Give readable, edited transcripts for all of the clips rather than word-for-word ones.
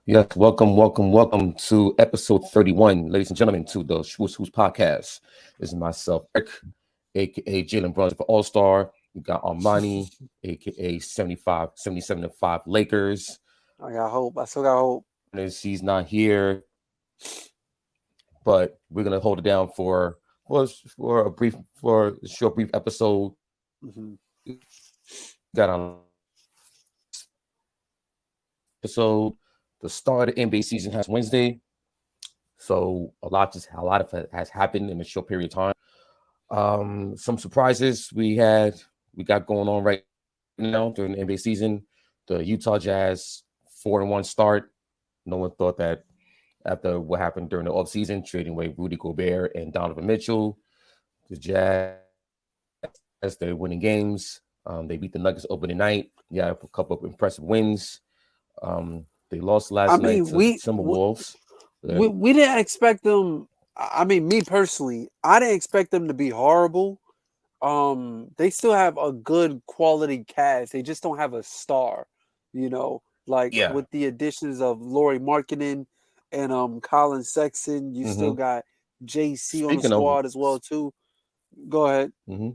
Yes, welcome to episode 31, ladies and gentlemen, to the Who's podcast. This is myself, Eric, aka Jalen Brunson for All Star. We got Armani, aka 75, 77 and 5 Lakers. I got hope. I still got hope. He's not here, but we're gonna hold it down for a short brief episode. Hmm. Got on episode. The start of the NBA season has Wednesday, so a lot of it has happened in a short period of time. Some surprises we got going on right now during the NBA season. The Utah Jazz 4-1 start. No one thought that after what happened during the offseason, trading away Rudy Gobert and Donovan Mitchell, the Jazz they're winning games. They beat the Nuggets opening night. Yeah, a couple of impressive wins. They lost I last night mean, to the Timberwolves. we didn't expect them. I mean, me personally, I didn't expect them to be horrible. They still have a good quality cast. They just don't have a star. Like Yeah. with the additions of Laurie Markkinen and Colin Sexton, you still Mm-hmm. got JC on the Speaking of, squad as well too. Go ahead. mm-hmm.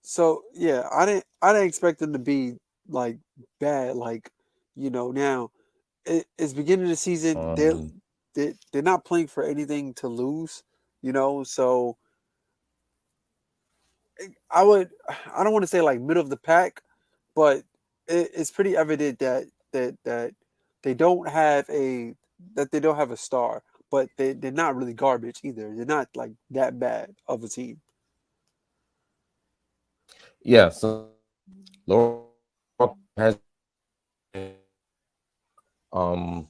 So yeah, I didn't expect them to be like bad. Now it's beginning of the season. um, They're not playing for anything to lose. So I would I don't want to say like middle of the pack, but it's pretty evident that they don't have a they don't have a star, but they're not really garbage either. They're not like that bad of a team. yeah. So Laura has um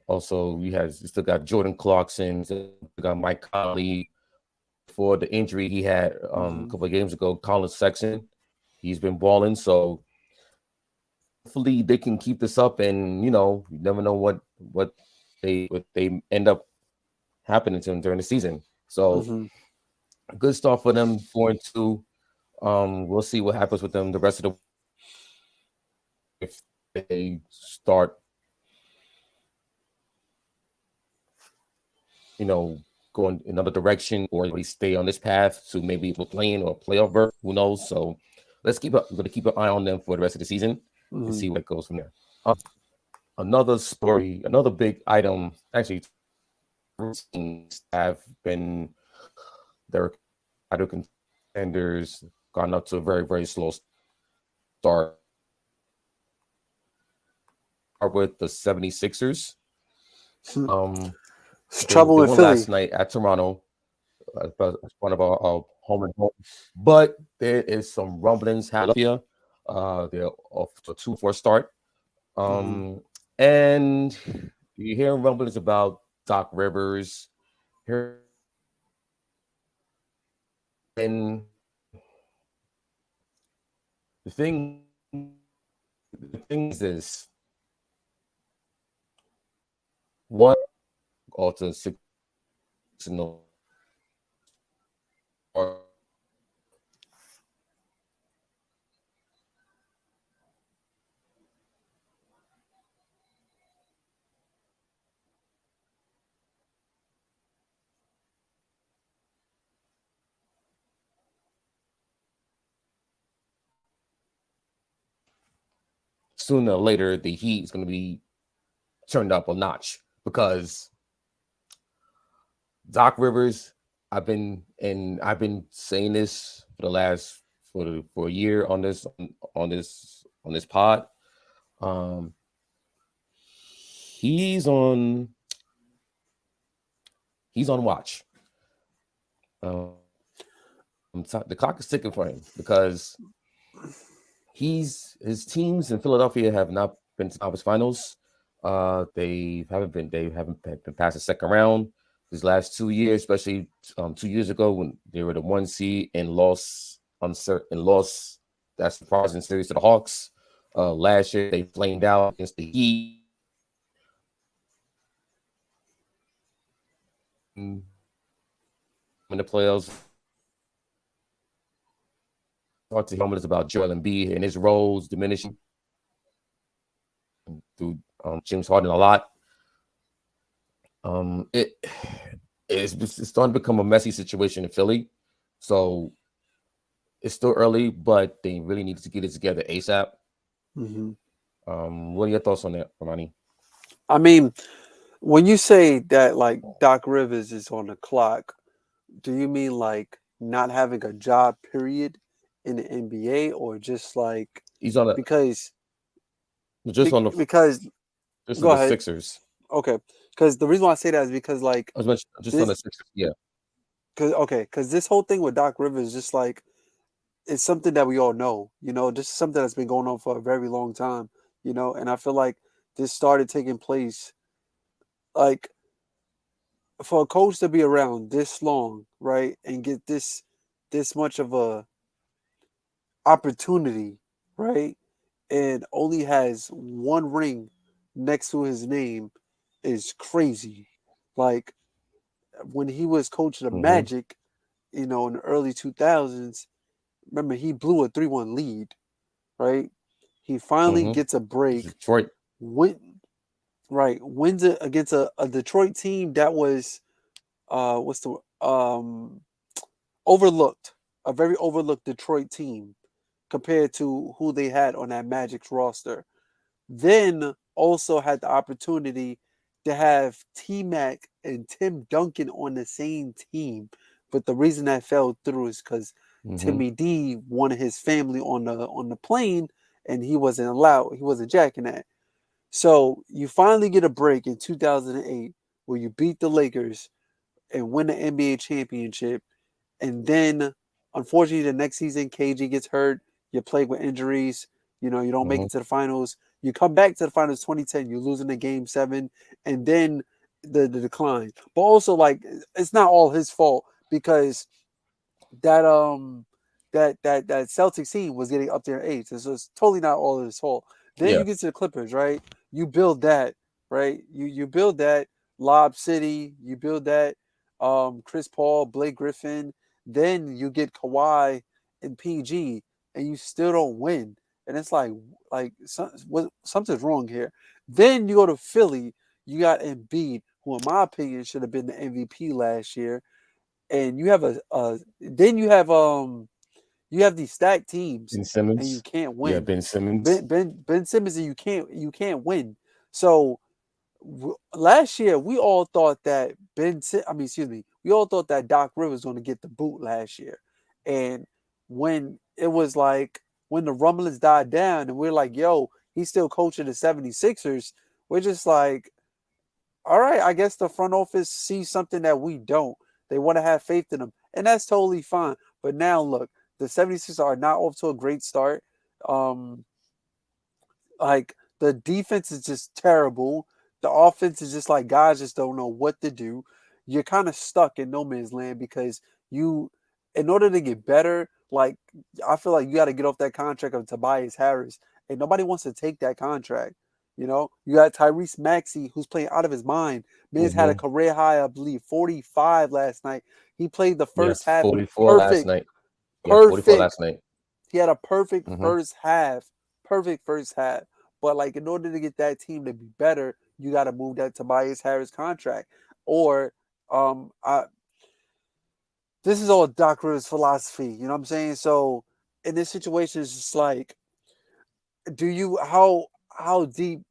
also you still got Jordan Clarkson, still got Mike Conley. For the injury he had a Hmm. couple of games ago, Colin Sexton, he's been balling. So hopefully they can keep this up, and you never know what they end up happening to them during the season. So Hmm. a good start for them, 4-2. We'll see what happens with them the rest of the if they start, going another direction, or they stay on this path to maybe a playing or playoff berth. Who knows? So we're gonna keep an eye on them for the rest of the season and Hmm. see where it goes from there. Another story, another big item. Actually, teams have been their title contenders gone up to a very very slow start with the 76ers. Um, It's they trouble in won last Philly. night at Toronto. As one of our home and home. But there is some rumblings happening. They're off to a 2-4 start. Hmm. Um, and you hear rumblings about Doc Rivers. Here and the thing, the thing is this: one or to six in the or sooner or later the heat is going to be turned up a notch because Doc Rivers. I've been saying this for the last for a year on this pod. Um, he's on he's on watch. The clock is ticking for him because his teams in Philadelphia have not been to conference finals. They haven't been past the second round these last 2 years, especially 2 years ago when they were the one seed and lost that surprising series to the Hawks. Last year they flamed out against the Heat in the playoffs. start to hear rumors about Joel Embiid and his roles diminishing through James Harden a lot. It's starting to become a messy situation in Philly. So it's still early, but they really need to get it together ASAP. Mm-hmm. What are your thoughts on that, Romani? I mean, when you say that like Doc Rivers is on the clock, do you mean like not having a job period in the NBA, or just like He's on a because just on the because just on go the ahead. Sixers. Okay, because the reason why I say that is because like I was just on the this, Sixers. Yeah. because this whole thing with Doc Rivers is just like it's something that we all know, this is something that's been going on for a very long time, and I feel like this started taking place like for a coach to be around this long, right, and get this much of a opportunity, right, and only has one ring next to his name is crazy. Like when he was coaching the Mm-hmm. Magic, in the early 2000s, remember he blew a 3-1 lead, right? He finally Mm-hmm. gets a break, Detroit. wins it against a Detroit team that was what's the overlooked, a very overlooked Detroit team compared to who they had on that Magic's roster. Then also had the opportunity to have T Mac and Tim Duncan on the same team. But the reason that fell through is because Mm-hmm. Timmy D wanted his family on the plane, and he wasn't allowed. He wasn't jacking that. So you finally get a break in 2008 where you beat the Lakers and win the NBA championship. And then, unfortunately, the next season, KG gets hurt. You're plagued with injuries. You don't make Mm-hmm. it to the finals. You come back to the finals 2010. You lose in the game 7, and then the decline. But also, like, it's not all his fault because that that Celtics team was getting up there in age. So it's totally not all of his fault. Then Yeah. you get to the Clippers, right? You build that, right? You build that Lob City. You build that Chris Paul, Blake Griffin. Then you get Kawhi and PG, and you still don't win. And it's like something's wrong here. Then you go to Philly. You got Embiid, who in my opinion should have been the MVP last year, and you have you have these stacked teams Ben and you Simmons. can't Yeah, win. Ben Simmons. Ben Simmons, and you can't win. So last year we all thought that we all thought that Doc Rivers was going to get the boot last year, and when it was like when the rumblings died down and we're like, yo, he's still coaching the 76ers, we're just like, all right, I guess the front office sees something that we don't. They want to have faith in them, and that's totally fine. But now look, the 76ers are not off to a great start. Um, like the defense is just terrible. The offense is just like guys just don't know what to do. You're kind of stuck in no man's land because in order to get better, like I feel like you got to get off that contract of Tobias Harris, and nobody wants to take that contract. You got Tyrese Maxey who's playing out of his mind. Man's had a Mm-hmm. career high, I believe, 45 last night. He played the first Yes, half 44 last perfect, night. Yeah, 44 perfect. last night. He had a perfect Mm-hmm. first half. Perfect first half. But like in order to get that team to be better, you got to move that Tobias Harris contract. Or I this is all Doc Rivers philosophy, you know what I'm saying? So in this situation it's just like do you how deep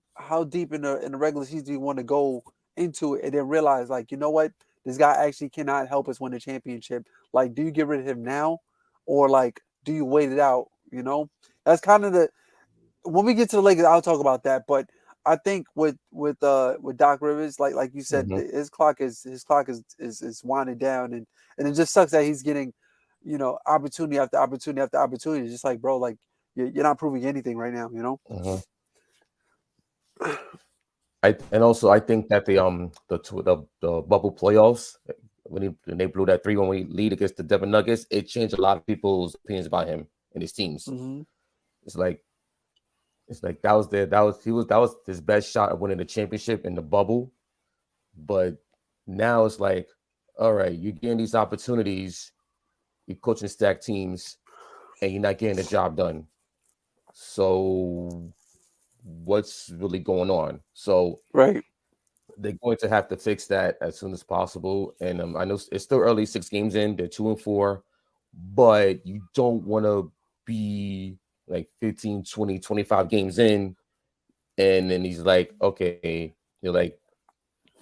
in the regular season do you want to go into it and then realize like, you know what? This guy actually cannot help us win the championship. Like, do you get rid of him now? Or like do you wait it out? That's kind of the when we get to the Lakers, I'll talk about that. But I think with Doc Rivers, like you said, Mm-hmm. his clock is winding down, and it just sucks that he's getting, opportunity after opportunity after opportunity. It's just like, bro, like you're not proving anything right now, Mm-hmm. I think that the bubble playoffs when they blew that 3-1 lead against the Denver Nuggets, it changed a lot of people's opinions about him and his teams. Mm-hmm. It's like that was his best shot of winning the championship in the bubble, but now it's like, all right, you're getting these opportunities, you're coaching stacked teams. and you're not getting the job done. So what's really going on? So Right. they're going to have to fix that as soon as possible. And I know it's still early, 6 games in, they're 2-4, but you don't want to be like 15, 20, 25 games in. And then he's like, okay, you're like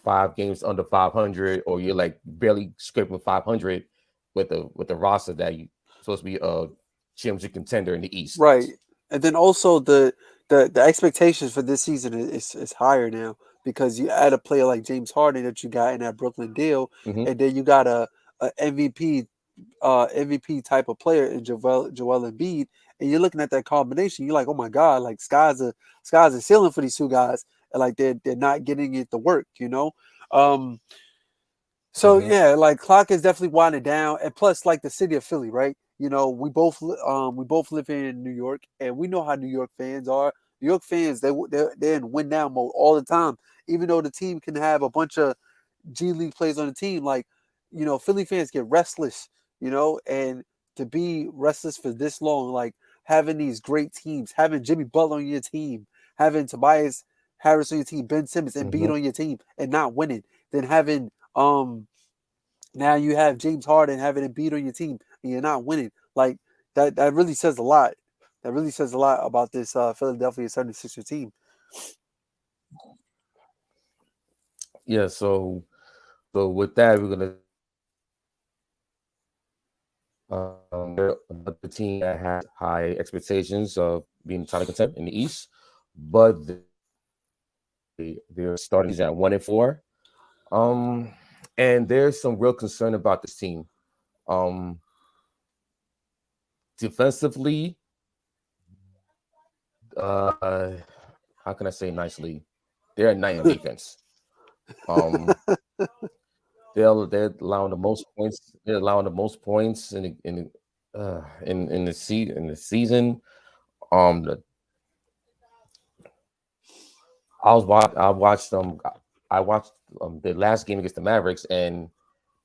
5 games under 500, or you're like barely scraping 500 with the roster that you supposed to be a championship contender in the East. Right. And then also the expectations for this season is higher now because you add a player like James Harden that you got in that Brooklyn deal, Mm-hmm. and then you got a MVP type of player in Joel Embiid, and you're looking at that combination, you're like, oh my god, like sky's a ceiling for these two guys, and like they're not getting it to work, you know. Um, so Mm-hmm. yeah, like clock is definitely winding down, and plus like the city of Philly, right? You know, we both live here in New York, and we know how New York fans are. New York fans, they're in win now mode all the time, even though the team can have a bunch of G League players on the team. Like, you know, Philly fans get restless, you know, and to be restless for this long, like having these great teams, having Jimmy Butler on your team, having Tobias Harris on your team, Ben Simmons and Embiid Mm-hmm. on your team, and not winning, then having now you have James Harden having Embiid on your team and you're not winning. Like that really says a lot. That really says a lot about this Philadelphia 76ers team. Yeah, so with that, we're gonna they're another team that has high expectations of being title contender in the East, but they're starting season at 1-4. Um, and there's some real concern about this team. Um, defensively, uh, how can I say nicely? They're a night on defense. Um, they're allowing the most points. They're allowing the most points in the season. The I watched I watched the last game against the Mavericks, and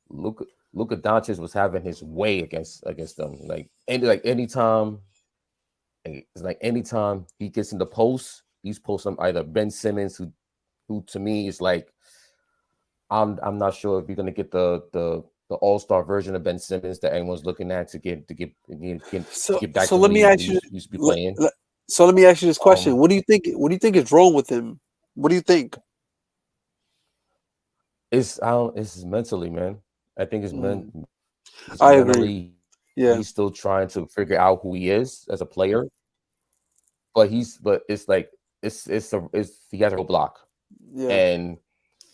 Luka Luka Doncic was having his way against them. Like anytime it's like anytime he gets in the post, he's posting either Ben Simmons, who to me is like I'm not sure if you're gonna get the all-star version of Ben Simmons that everyone's looking at to So get back so to the let me league ask he you used to be let, playing. let- so let me ask you this question. Um, What do you think is wrong with him? What do you think? it's mentally, man. I think Mm, it's I agree. mentally Yeah. he's still trying to figure out who he is as a player, but it's like it's he has a roadblock, Yeah. and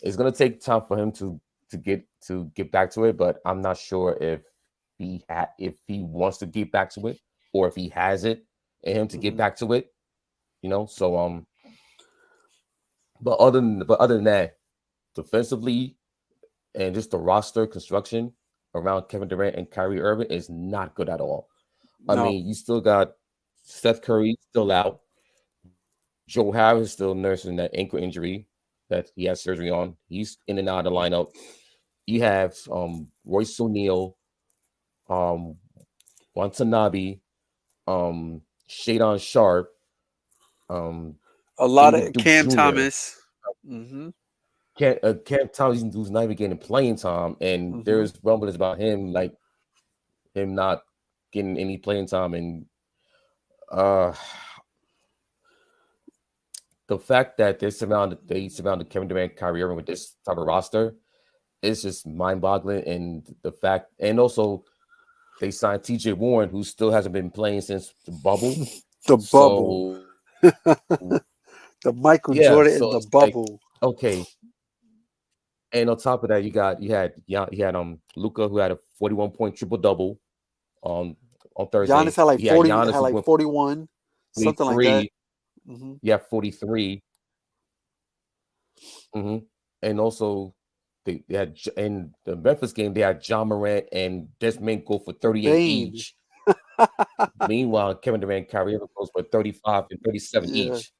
it's gonna take time for him to get back to it. But I'm not sure if he wants to get back to it, or if he has it in him to get Hmm. back to it. So but other than that, defensively and just the roster construction around Kevin Durant and Kyrie Irving is not good at all. I No. mean, you still got Seth Curry still out. Joe Harris still nursing that ankle injury that he had surgery on. He's in and out of the lineup. You have Royce O'Neal, um, Watanabe, Shadon Sharp, um, A lot David of Duke Cam Jr. Thomas. Hmm. Cam Thomas, who's not even getting playing time, and Hmm. there's rumblings about him, like him not getting any playing time, and uh, the fact that they surrounded Kevin Durant, Kyrie Irving with this type of roster is just mind-boggling, and the fact, and also they signed T.J. Warren, who still hasn't been playing since the bubble. The bubble. So The Michael yeah, Jordan in so the it's like bubble. okay, and on top of that, you had Luca, who had a 41-point triple double on Giannis Thursday. had like He had 40, Giannis had who like went 41, something like that. 43. Hmm. You have 43. Hmm. And also they had in the Memphis game they had John Morant and Desmond go for 38 Bane. each. Meanwhile, Kevin Durant, Kyrie Irving goes for 35 and 37 Yeah. each.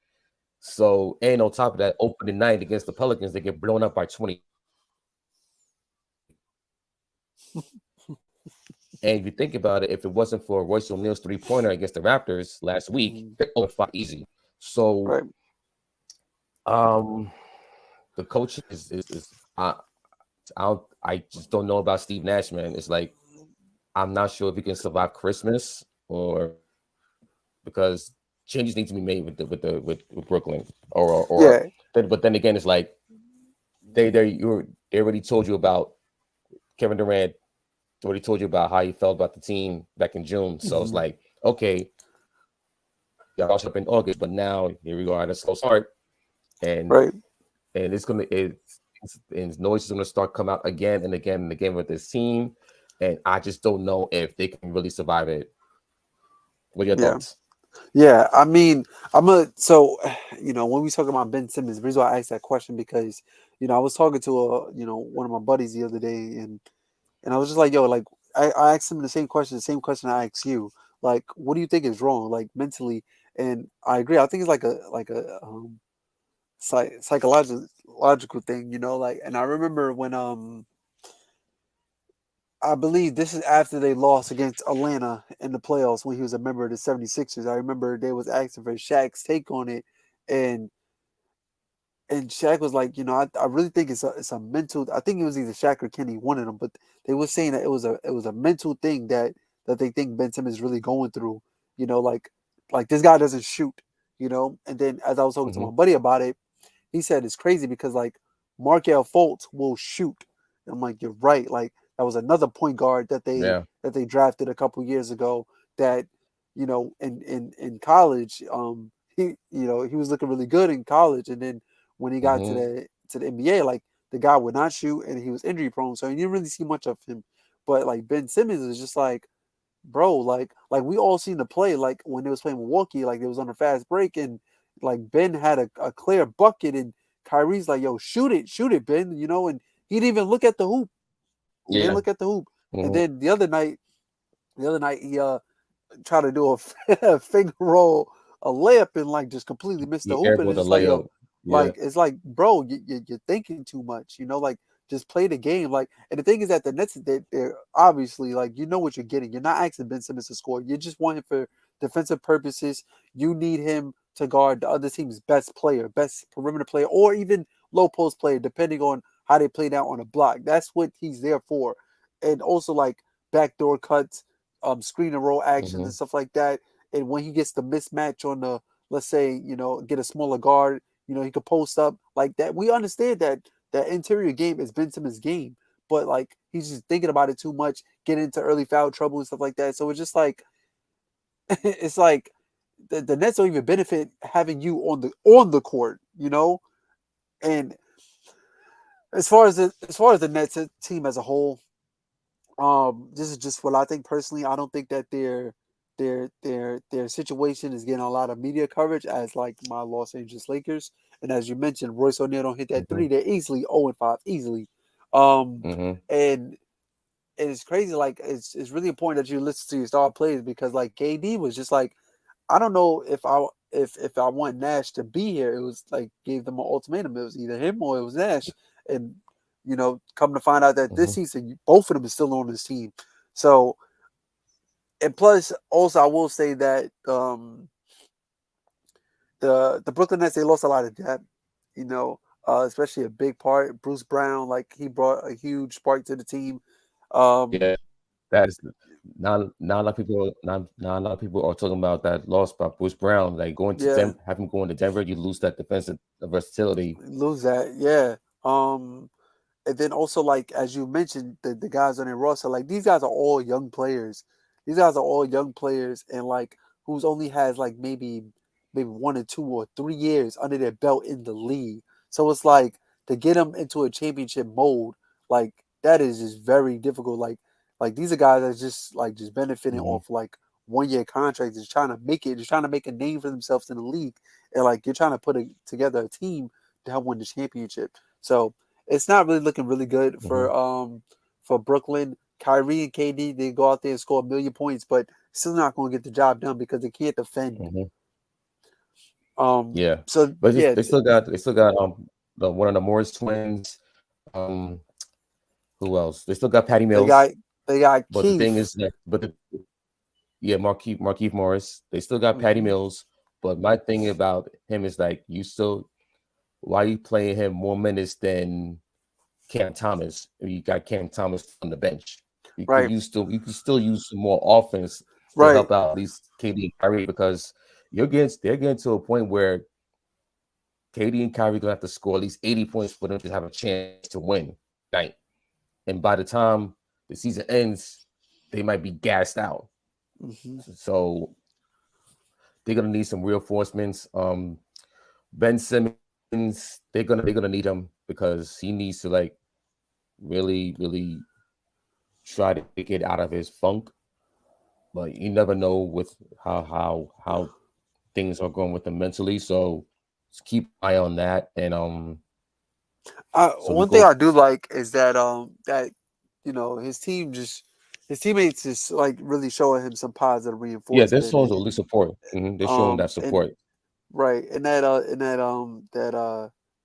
So, and on top of that, opening night against the Pelicans, they get blown up by 20. And if you think about it, if it wasn't for Royce O'Neal's 3-pointer against the Raptors last week, Mhm. they're 0-5 easy. So Right. um the coach is I just don't know about Steve Nash, man. It's like I'm not sure if he can survive Christmas or because changes need to be made with Brooklyn or Yeah. then but then again it's like they already told you about Kevin Durant already told you about how he felt about the team back in June. So it's Mhm. like, okay, y'all up in August, but now here we are at a slow start and Right. it's gonna and noise is gonna start come out again and again and again with this team. And I just don't know if they can really survive it. What are your Yeah. thoughts? Yeah. I mean, I'm a so when we talk about Ben Simmons, the reason why I asked that question because I was talking to one of my buddies the other day, and I was just like, yo, like I asked him the same question I asked you. Like, what do you think is wrong, like mentally? And I agree. I think it's like a psychological logical thing, like. And I remember when I believe this is after they lost against Atlanta in the playoffs when he was a member of the 76ers. I remember they was asking for Shaq's take on it, and Shaq was like, I really think it's a mental. I think it was either Shaq or Kenny, one of them, but they were saying that it was a mental thing that they think Ben Simmons is really going through. Like this guy doesn't shoot. And then as I was talking to Mm-hmm. my buddy about it, he said it's crazy because like Markel Fultz will shoot. And I'm like, you're right. Like that was another point guard Yeah. that they drafted a couple years ago that in college he was looking really good in college, and then when he got to Mm-hmm. the NBA, like the guy would not shoot and he was injury prone, so you didn't really see much of him. But like Ben Simmons is just like, bro, like we all seen the play, like when they was playing Milwaukee, like it was on a fast break, and like Ben had a clear bucket, and Kyrie's like, yo, shoot it, Ben, and he didn't even look at the hoop. He didn't Yeah. look at the hoop. And Mm-hmm. then the other night he tried to do a finger roll, a layup, and like just completely missed the He hoop. And airballed it's the just like, yo, layup. Yeah. like it's like, bro, you're thinking too much. Like just play the game. Like, and the thing is that the Nets, they're obviously like what you're getting. You're not asking Ben Simmons to score. You just want him for defensive purposes. You need him to guard the other team's best player, best perimeter player, or even low post player, depending on how they play down on a block. That's what he's there for. And also like backdoor cuts, screen and roll actions Mm-hmm. and stuff like that. And when he gets the mismatch on the, let's say, get a smaller guard, he could post up like that. We understand that interior game is Ben Simmons' game, but like he's just thinking about it too much, getting into early foul trouble and stuff like that. So it's just like it's like the Nets don't even benefit having you on the court, And as far as the Nets team as a whole, this is just what I think personally. I don't think that their situation is getting a lot of media coverage as like my Los Angeles Lakers. And as you mentioned, Royce O'Neal don't hit that Mm-hmm. three, they're easily 0-5, easily. Um, Mm-hmm. and it's crazy. Like it's really important that you listen to your star players because like KD was just like, I don't know if I want Nash to be here. It was like gave them an ultimatum. It was either him or it was Nash. And come to find out that this Mm-hmm. season both of them is still on this team. So and plus also I will say that the Brooklyn Nets, they lost a lot of depth, especially a big part. Bruce Brown, like he brought a huge spark to the team. Um, Yeah. That is now a lot of people now a lot of people are talking about that loss by Bruce Brown. Like going to yeah, Have him going to Denver, you lose that defensive versatility. lose that, yeah. And then also like as you mentioned, the guys on their roster, like these guys are all young players. These guys are all young players, and like who's only has like maybe 1 or 2 or 3 years under their belt in the league. So it's like to get them into a championship mode, like that is just very difficult. Like these are guys that's just benefiting Mm-hmm. off like 1 year contracts, just trying to make it, just trying to make a name for themselves in the league, and like you're trying to put together a team to help win the championship. So it's not really looking really good Mm-hmm. for Brooklyn. Kyrie and KD, they go out there and score 1,000,000 points, but still not going to get the job done because they can't defend. Mm-hmm. Um, Yeah, so but yeah, they still got one of the Morris twins. Um, who else? They still got Patty they got Mills. They got But the thing Keith. is that, yeah, Markeith Morris. They still got Patty Hmm. Mills. But my thing about him is like, why you playing him more minutes than Cam Thomas? You got Cam Thomas on the bench. Right, You can still use some more offense to right. help out at least KD and Kyrie, because they're getting to a point where KD and Kyrie gonna have to score at least 80 points for them to have a chance to win night. And by the time the season ends, they might be gassed out. Hmm. So they're gonna need some reinforcements. Ben Simmons, they're gonna need him because he needs to like really try to get out of his funk. But you never know with how things are going with him mentally. So just keep an eye on that. And so we One thing go. I do like is that his teammates just like really showing him some positive Yeah, their reinforcement songs at least support. They're showing that and support. right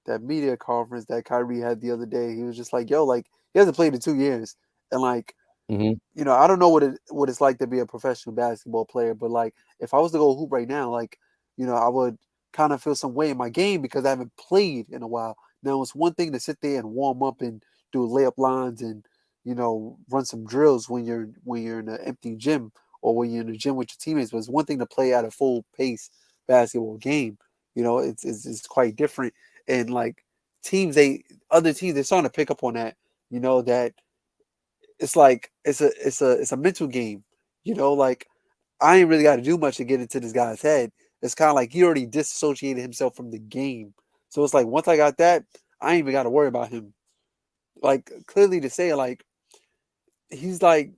that media conference that Kyrie had the other day, he was just like, yo, like he hasn't played in 2 years, and like Hmm. I don't know what it's like to be a professional basketball player, but like if I was to go hoop right now, like I would kind of feel some way in my game because I haven't played in a while. Now it's one thing to sit there and warm up and do layup lines and run some drills when you're in an empty gym or when you're in the gym with your teammates, but it's one thing to play at a full pace basketball game. It's quite different, and like other teams they're starting to pick up on that. That it's like it's a mental game. Like I ain't really got to do much to get into this guy's head. It's kind of like he already disassociated himself from the game. So it's like once I got that, I ain't even got to worry about him. Like clearly to say, like he's like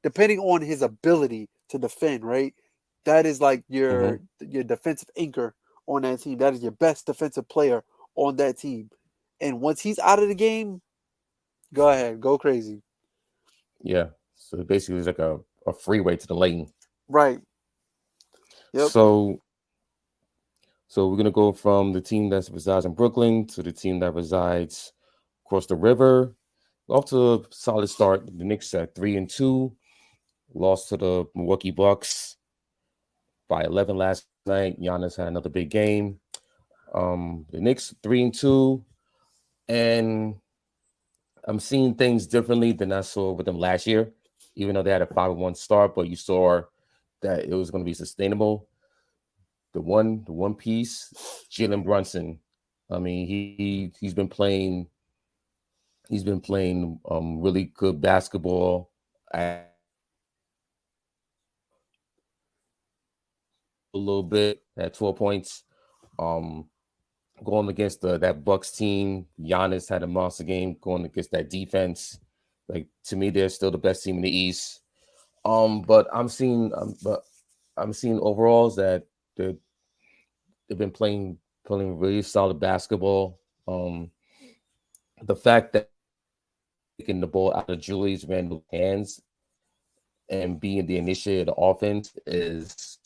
depending on his ability to defend, right? That is like Hmm. your defensive anchor on that team. That is your best defensive player on that team. And once he's out of the game, go ahead, go crazy. Yeah. So basically, it's like a freeway to the lane. Right. Yep. So we're gonna go from the team that resides in Brooklyn to the team that resides across the river. Off to a solid start. The Knicks at 3-2, lost to the Milwaukee Bucks by 11 last night. Giannis had another big game. The Knicks 3-2, and I'm seeing things differently than I saw with them last year. Even though they had a 5-1 start, but you saw that it was going to be sustainable. The one piece, Jalen Brunson. I mean, he's been playing really good basketball at a little bit at 12 points. Um, Going against that Bucks team, Giannis had a monster game going against that defense. Like to me, they're still the best team in the East. But I'm seeing overalls that they're, they've been playing really solid basketball. The fact that taking the ball out of Julius Randle's hands and being the initiator of the offense is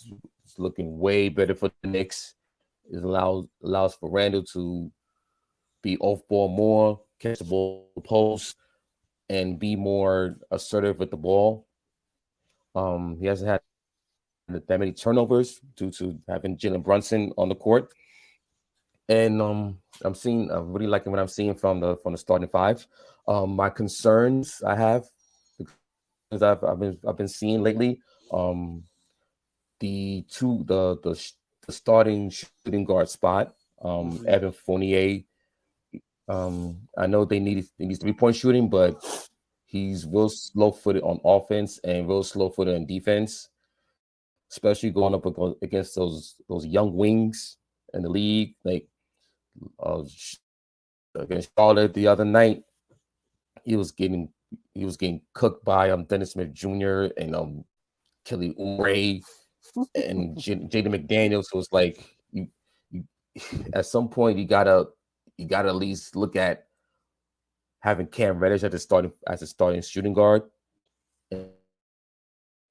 looking way better for the Knicks. It allows for Randle to be off ball more, catch the ball post, and be more assertive with the ball. He hasn't had that many turnovers due to having Jalen Brunson on the court. And I'm really liking what I'm seeing from the starting five. My concerns I have, because I've been seeing lately, um, the starting shooting guard spot. Hmm. Evan Fournier. I know they need 3-point shooting, but he's real slow footed on offense and real slow footed on defense, especially going up against those young wings in the league. Like uh, against Charlotte the other night, he was getting he was getting cooked by Dennis Smith Jr. and Kelly Oubre and Jaden McDaniels. So it's like you at some point you gotta at least look at having Cam Reddish as a starting shooting guard, and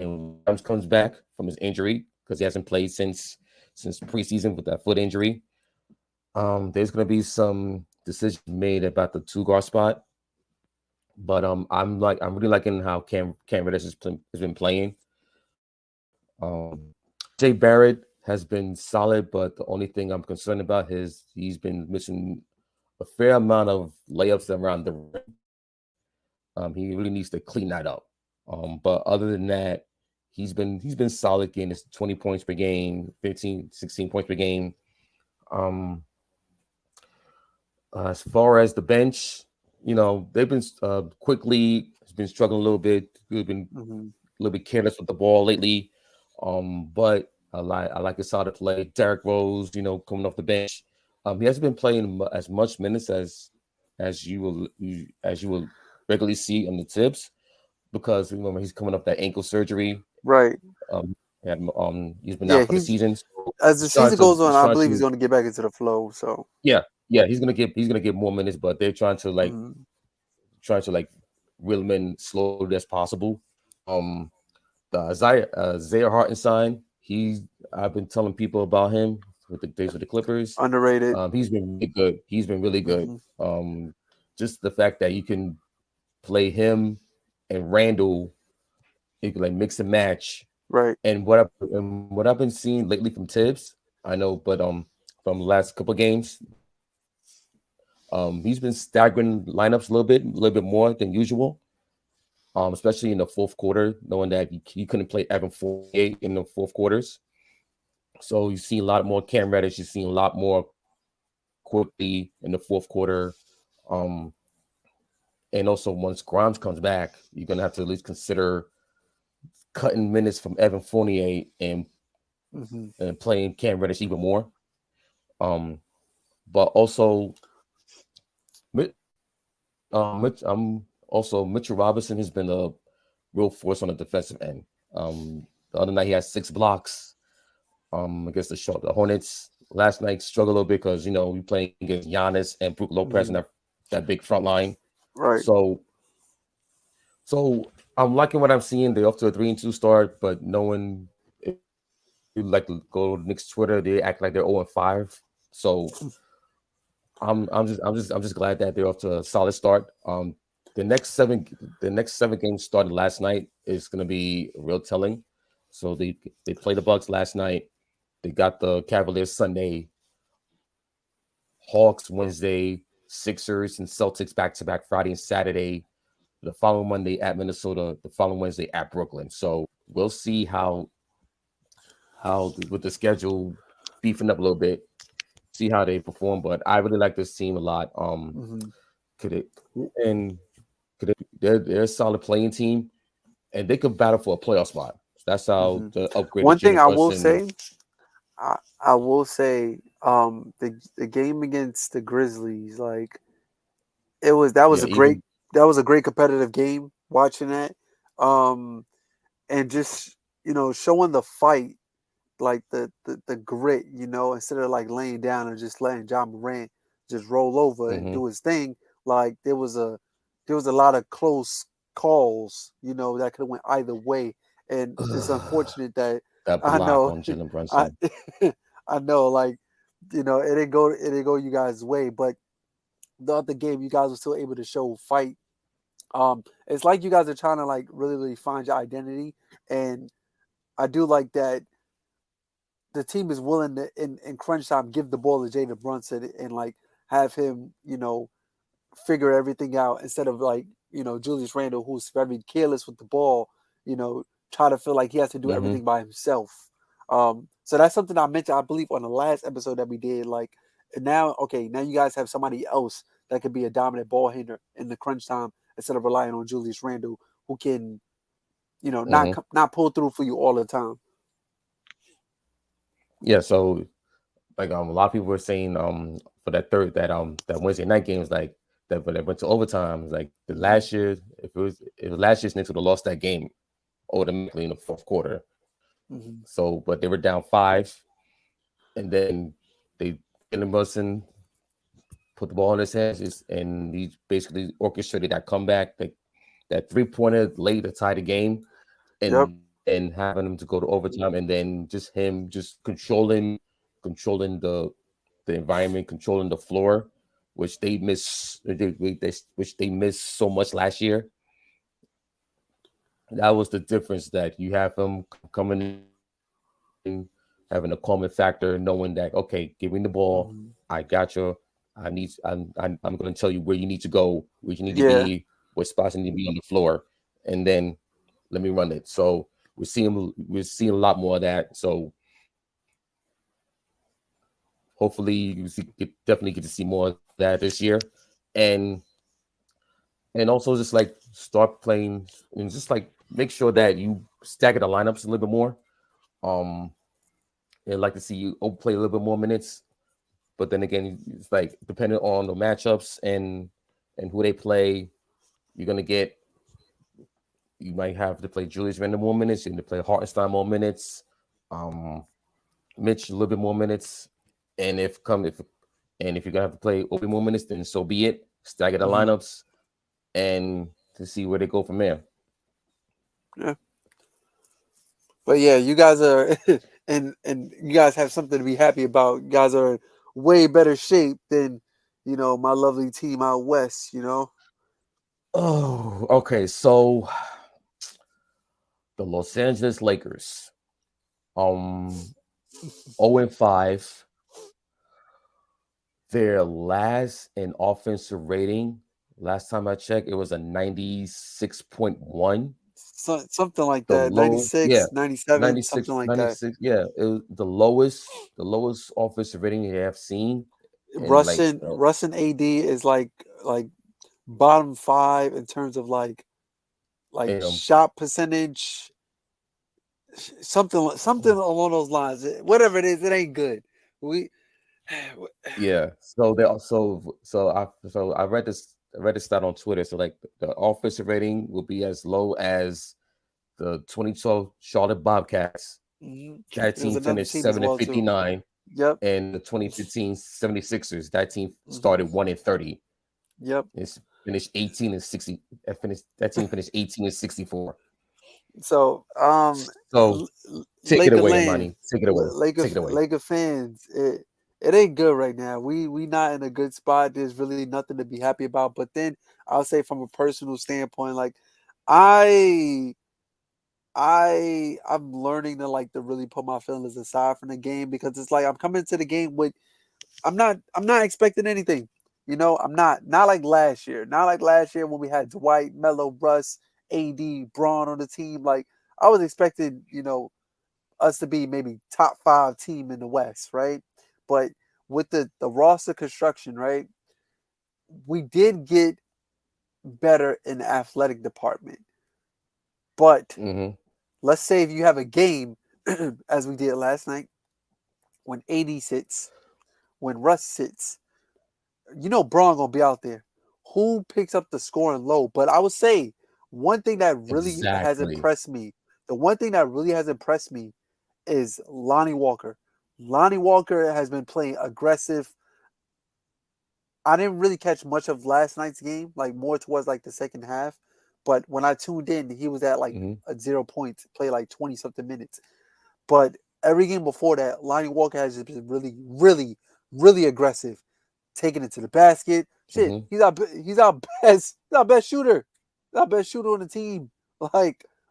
Williams comes back from his injury because he hasn't played since preseason with that foot injury. There's going to be some decisions made about the two guard spot. But I'm really liking how Cam Reddish has been playing. Jay Barrett has been solid, but the only thing I'm concerned about is he's been missing a fair amount of layups around the rim. He really needs to clean that up. But other than that, he's been solid, getting his 20 points per game, 15, 16 points per game. Um, as far as the bench, they've been quickly has been struggling a little bit. They've been Mm-hmm. a little bit careless with the ball lately. But I like his side to play. Derrick Rose, coming off the bench. He hasn't been playing as much minutes as you will regularly see on the tips, because remember he's coming off that ankle surgery. Right. Um, he's been Yeah. out for the season. So As the he's trying season to goes on, he's I trying believe he's to going to get back into the flow. So. yeah, he's gonna get more minutes, but they're Mm-hmm. trying to like reel him in slowly as possible. Um, Zaire Hartenstein, I've been telling people about him with the days with the Clippers. Underrated. He's been really good. He's been really good. Mm-hmm. Just the fact that you can play him and Randall, you can like mix and match. Right. And what I've been seeing lately from Tibbs, I know, but from the last couple of games, he's been staggering lineups a little bit more than usual. Especially in the fourth quarter, knowing that he couldn't play Evan Fournier in the fourth quarters. So you see a lot more Cam Reddish. You see a lot more quickly in the fourth quarter. Um, and also once Grimes comes back, you're gonna have to at least consider cutting minutes from Evan Fournier Mm-hmm. and playing Cam Reddish even more. Um, but also, Mitchell Robinson has been a real force on the defensive end. The other night he had 6 blocks against the Hornets. Last night struggled a little bit because we playing against Giannis and Brook Lopez and Mm-hmm. that big front line. Right. So I'm liking what I'm seeing. They're off to a 3-2 start, but knowing if you like to go to Knicks Twitter, they act like they're 0-5. So I'm just glad that they're off to a solid start. The next seven the next 7 games started last night is going to be real telling. So they played the Bucks last night. They got the Cavaliers Sunday, Hawks Wednesday, Sixers and Celtics back to back Friday and Saturday. The following Monday at Minnesota. The following Wednesday at Brooklyn. So we'll see how with the schedule beefing up a little bit, see how they perform. But I really like this team a lot. Mm-hmm. Could it and could it, they're a solid playing team, and they could battle for a playoff spot. That's how Mm-hmm. the upgraded One thing Jalen I will Brunson. say, I will say, the game against the Grizzlies, like that was Yeah, a great even competitive game. Watching that, um, and just showing the fight, like the grit, instead of like laying down and just letting John Morant just roll over and mm-hmm. do his thing. Like there was a lot of close calls, that could have went either way, and it's unfortunate that that I block know on Jalen I Brunson. I know, like it didn't go you guys' way, but the other game you guys were still able to show fight. It's like you guys are trying to like really really find your identity, and I do like that the team is willing to in crunch time give the ball to Jalen Brunson and like have him figure everything out instead of like Julius Randle, who's very careless with the ball, try to feel like he has to do Mm-hmm. everything by himself. So that's something I mentioned, I believe, on the last episode that we did. Like, now, okay, now you guys have somebody else that could be a dominant ball handler in the crunch time instead of relying on Julius Randle, who can, Mm-hmm. not pull through for you all the time. Yeah. So like a lot of people were saying for that Wednesday night game is like that, but it went to overtime. It's like the Mm-hmm. last year, if it was last year's Knicks would have lost that game automatically in the fourth quarter. Mm-hmm. So, but they were down 5, and then they Jalen Brunson put the ball in his hands, and he basically orchestrated that comeback, that 3-pointer late to tie the game, Yep. and having him to go to overtime, and then just him just controlling the environment, controlling the floor. which which they missed so much last year. That was the difference, that you have him coming in, having a calming factor, knowing that, okay, give me the ball, I Mhm. got you. I'm going to tell you where you need to go, where you need to Yeah. be, what spots you need to be on the floor, and then let me run it. So we're seeing a lot more of that. So hopefully definitely get to see more of that this year, and also just like start playing, and just like make sure that you stagger the lineups a little bit more. Um, and like to see you play a little bit more minutes. But then again, it's like depending on the matchups and who they play, you're gonna get. You might have to play Julius Randle more minutes. You need to play Hartenstein more minutes. Um, Mitch a little bit more minutes. And if you're gonna have to play Obi more minutes, then so be it. Stagger the Mhm. lineups and to see where they go from there. Yeah. But yeah, you guys are and you guys have something to be happy about. You guys are in way better shape than, my lovely team out west. Oh, okay. So the Los Angeles Lakers, um, 0-5. Their last in offensive rating, last time I checked, it was a 96.1. Something like The that. low, yeah, 97, something 96, like that. 96. Yeah, it was the lowest offensive rating they have seen. And like, Russ and AD is like bottom five in terms of like and, shot percentage, something along those lines. Whatever it is, it ain't good. We yeah. So they also, so I read this stat on Twitter. So like the offensive rating will be as low as the 2012 Charlotte Bobcats. Mhm. That There's team another finished team as 7 and well too. 59, Yep. and the 2015 76ers. That team Hmm. started 1 and 30. Yep. It's finished 18 and 60. That team finished 18 and 64. So, So take it Laker away, land, Imani. Take it away. Laker Take it away. Laker fans, it ain't good right now. We not in a good spot. There's really nothing to be happy about. But then I'll say from a personal standpoint, like I I'm learning to really put my feelings aside from the game because it's like I'm coming to the game with I'm not expecting anything. I'm not like last year. Not like last year when we had Dwight, Melo, Russ, AD, Braun on the team. Like I was expecting, us to be maybe top five team in the West, right? But with the roster construction, right, we did get better in the athletic department. But Mm-hmm. let's say if you have a game, as we did last night, when AD sits, when Russ sits, Braun gonna be out there. Who picks up the scoring low? But I would say one thing that really has Exactly. impressed me, the one thing that really has impressed me is Lonnie Walker. Lonnie Walker has been playing aggressive. I didn't really catch much of last night's game, like more towards like the second half. But when I tuned in, he was at like Mm-hmm. a 0 points, play like 20 something minutes. But every game before that, Lonnie Walker has just been really, really, really aggressive, taking it to the basket. Shit, Mm-hmm. he's our best shooter. He's our best shooter on the team.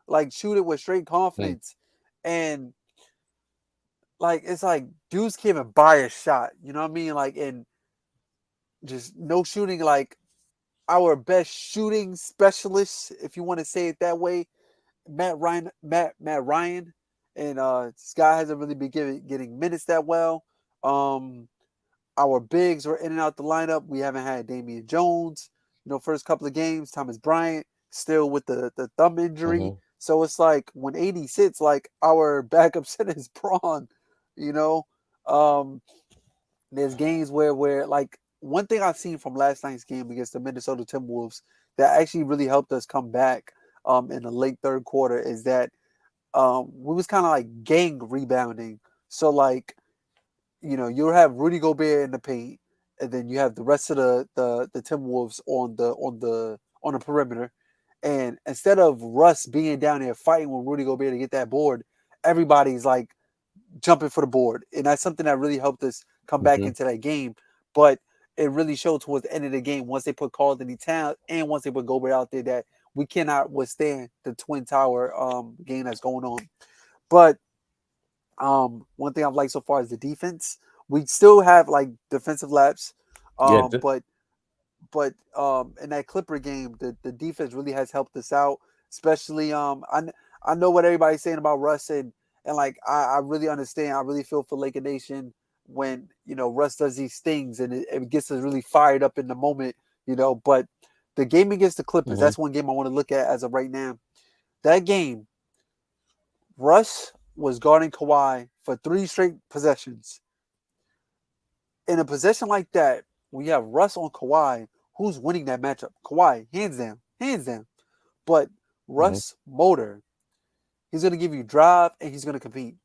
Like shoot it with straight Mm-hmm. confidence. And like it's like dudes can't even buy a shot. You know what I mean? Like and just no shooting. Like our best shooting specialist, if you want to say it that way, Matt Ryan, and this guy hasn't really been getting minutes that well. Um, our bigs were in and out the lineup. We haven't had Damian Jones. First couple of games, Thomas Bryant still with the thumb injury. Mm-hmm. So it's like when AD sits, like our backup center is Braun. You know, um, there's games where like one thing I've seen from last night's game against the Minnesota Timberwolves that actually really helped us come back in the late third quarter is that we was kind of like gang rebounding. So like you'll have Rudy Gobert in the paint, and then you have the rest of the Timberwolves on the perimeter. And instead of Russ being down there fighting with Rudy Gobert to get that board, everybody's like jumping for the board, and that's something that really helped us come back Mm-hmm. into that game. But it really showed towards the end of the game once they put Carl Anthony Towns and once they put Gobert out there that we cannot withstand the Twin Tower game that's going on. But one thing I've liked so far is the defense. We still have like defensive laps, Yeah. but in that Clipper game, the defense really has helped us out. Especially I know what everybody's saying about Russ and like I really understand. I really feel for Laker Nation when Russ does these things and it gets us really fired up in the moment. But the game against the Clippers, Mm-hmm. that's one game I want to look at as of right now. That game, Russ was guarding Kawhi for 3 straight possessions. In a possession like that, when you have Russ on Kawhi, who's winning that matchup? Kawhi, hands down, hands down. But Mm-hmm. Russ motor, he's going to give you drive and he's going to compete.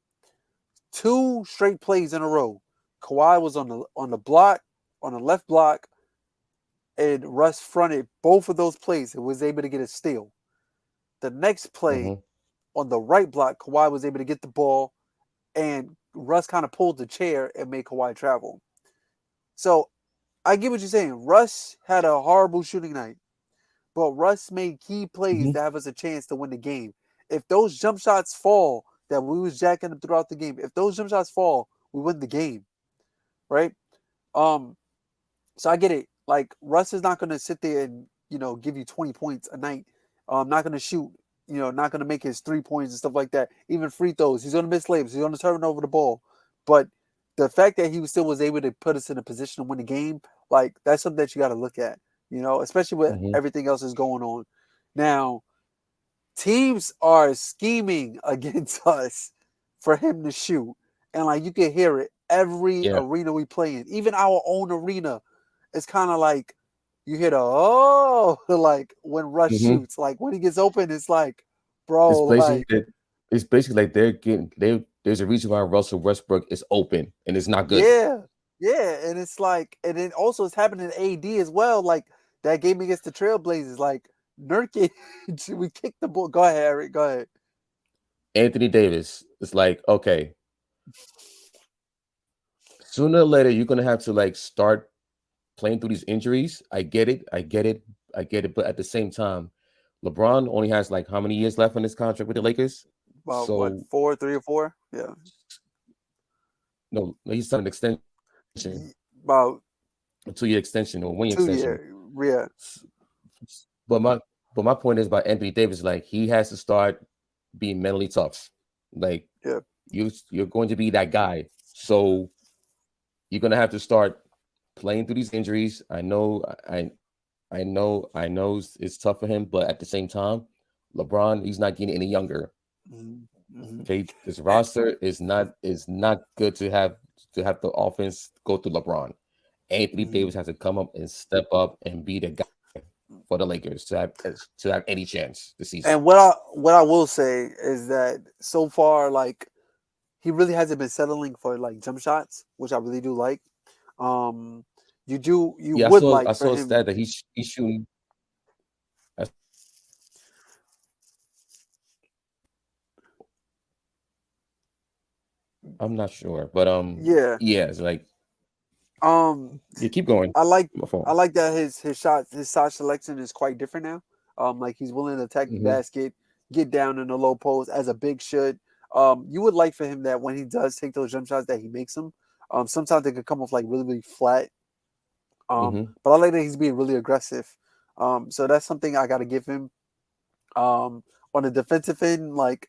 2 straight plays in a row. Kawhi was on the block, on the left block, and Russ fronted both of those plays and was able to get a steal. The next play Mm-hmm. on the right block, Kawhi was able to get the ball, and Russ kind of pulled the chair and made Kawhi travel. So I get what you're saying. Russ had a horrible shooting night, but Russ made key plays Mm-hmm. to have us a chance to win the game. If those jump shots fall that we was jacking them throughout the game, if those jump shots fall, we win the game, right? Um, so I get it. Like Russ is not going to sit there and give you 20 points a night. Not going to shoot. Not going to make his 3 points and stuff like that. Even free throws, he's going to miss layups. He's going to turn over the ball. But the fact that he still was able to put us in a position to win the game, like that's something that you got to look at. Especially with Mm-hmm. everything else is going on. Now, teams are scheming against us for him to shoot, and like you can hear it every Yeah. arena we play in, even our own arena. It's kind of like you hear the oh, like when Rush Mm-hmm. shoots, like when he gets open, it's like, bro, It's basically like that. It's basically like they're getting they. There's a reason why Russell Westbrook is open and it's not good. yeah, yeah, and it's like, and then also it's happening in AD as well. Like that game against the Trailblazers, like Nurkic, we kicked the ball. Go ahead, Eric. Go ahead. Anthony Davis is like, okay, sooner or later you're gonna have to like start playing through these injuries. I get it. I get it. I get it. But at the same time, LeBron only has like how many years left on his contract with the Lakers? About what, So 4, 3 or 4? Yeah, no, he's signed an extension, about a 2-year extension or 1-year 2 years. extension. Yeah. But my point is about Anthony Davis, like he has to start being mentally tough. Like Yeah. you're going to be that guy. So you're gonna have to start playing through these injuries. I know it's tough for him, but at the same time, LeBron, he's not getting any younger. Mm-hmm. Okay, this roster is not good to have the offense go through LeBron. Anthony Mm-hmm. Davis has to come up and step up and be the guy for the Lakers to have any chance this season. And what I will say is that so far, like he really hasn't been settling for like jump shots, which I really do like. Um, you Yeah, I would saw I like for saw a him. stat that he's shooting. I'm not sure, but Yeah. yeah, it's like Um, yeah, keep going. I like My phone. I like that his shot selection is quite different now. Like he's willing to attack the Hmm. basket, get down in the low post as a big should. You would like for him that when he does take those jump shots that he makes them. Sometimes they could come off like really really flat. Hmm. But I like that he's being really aggressive. So that's something I got to give him. On the defensive end, like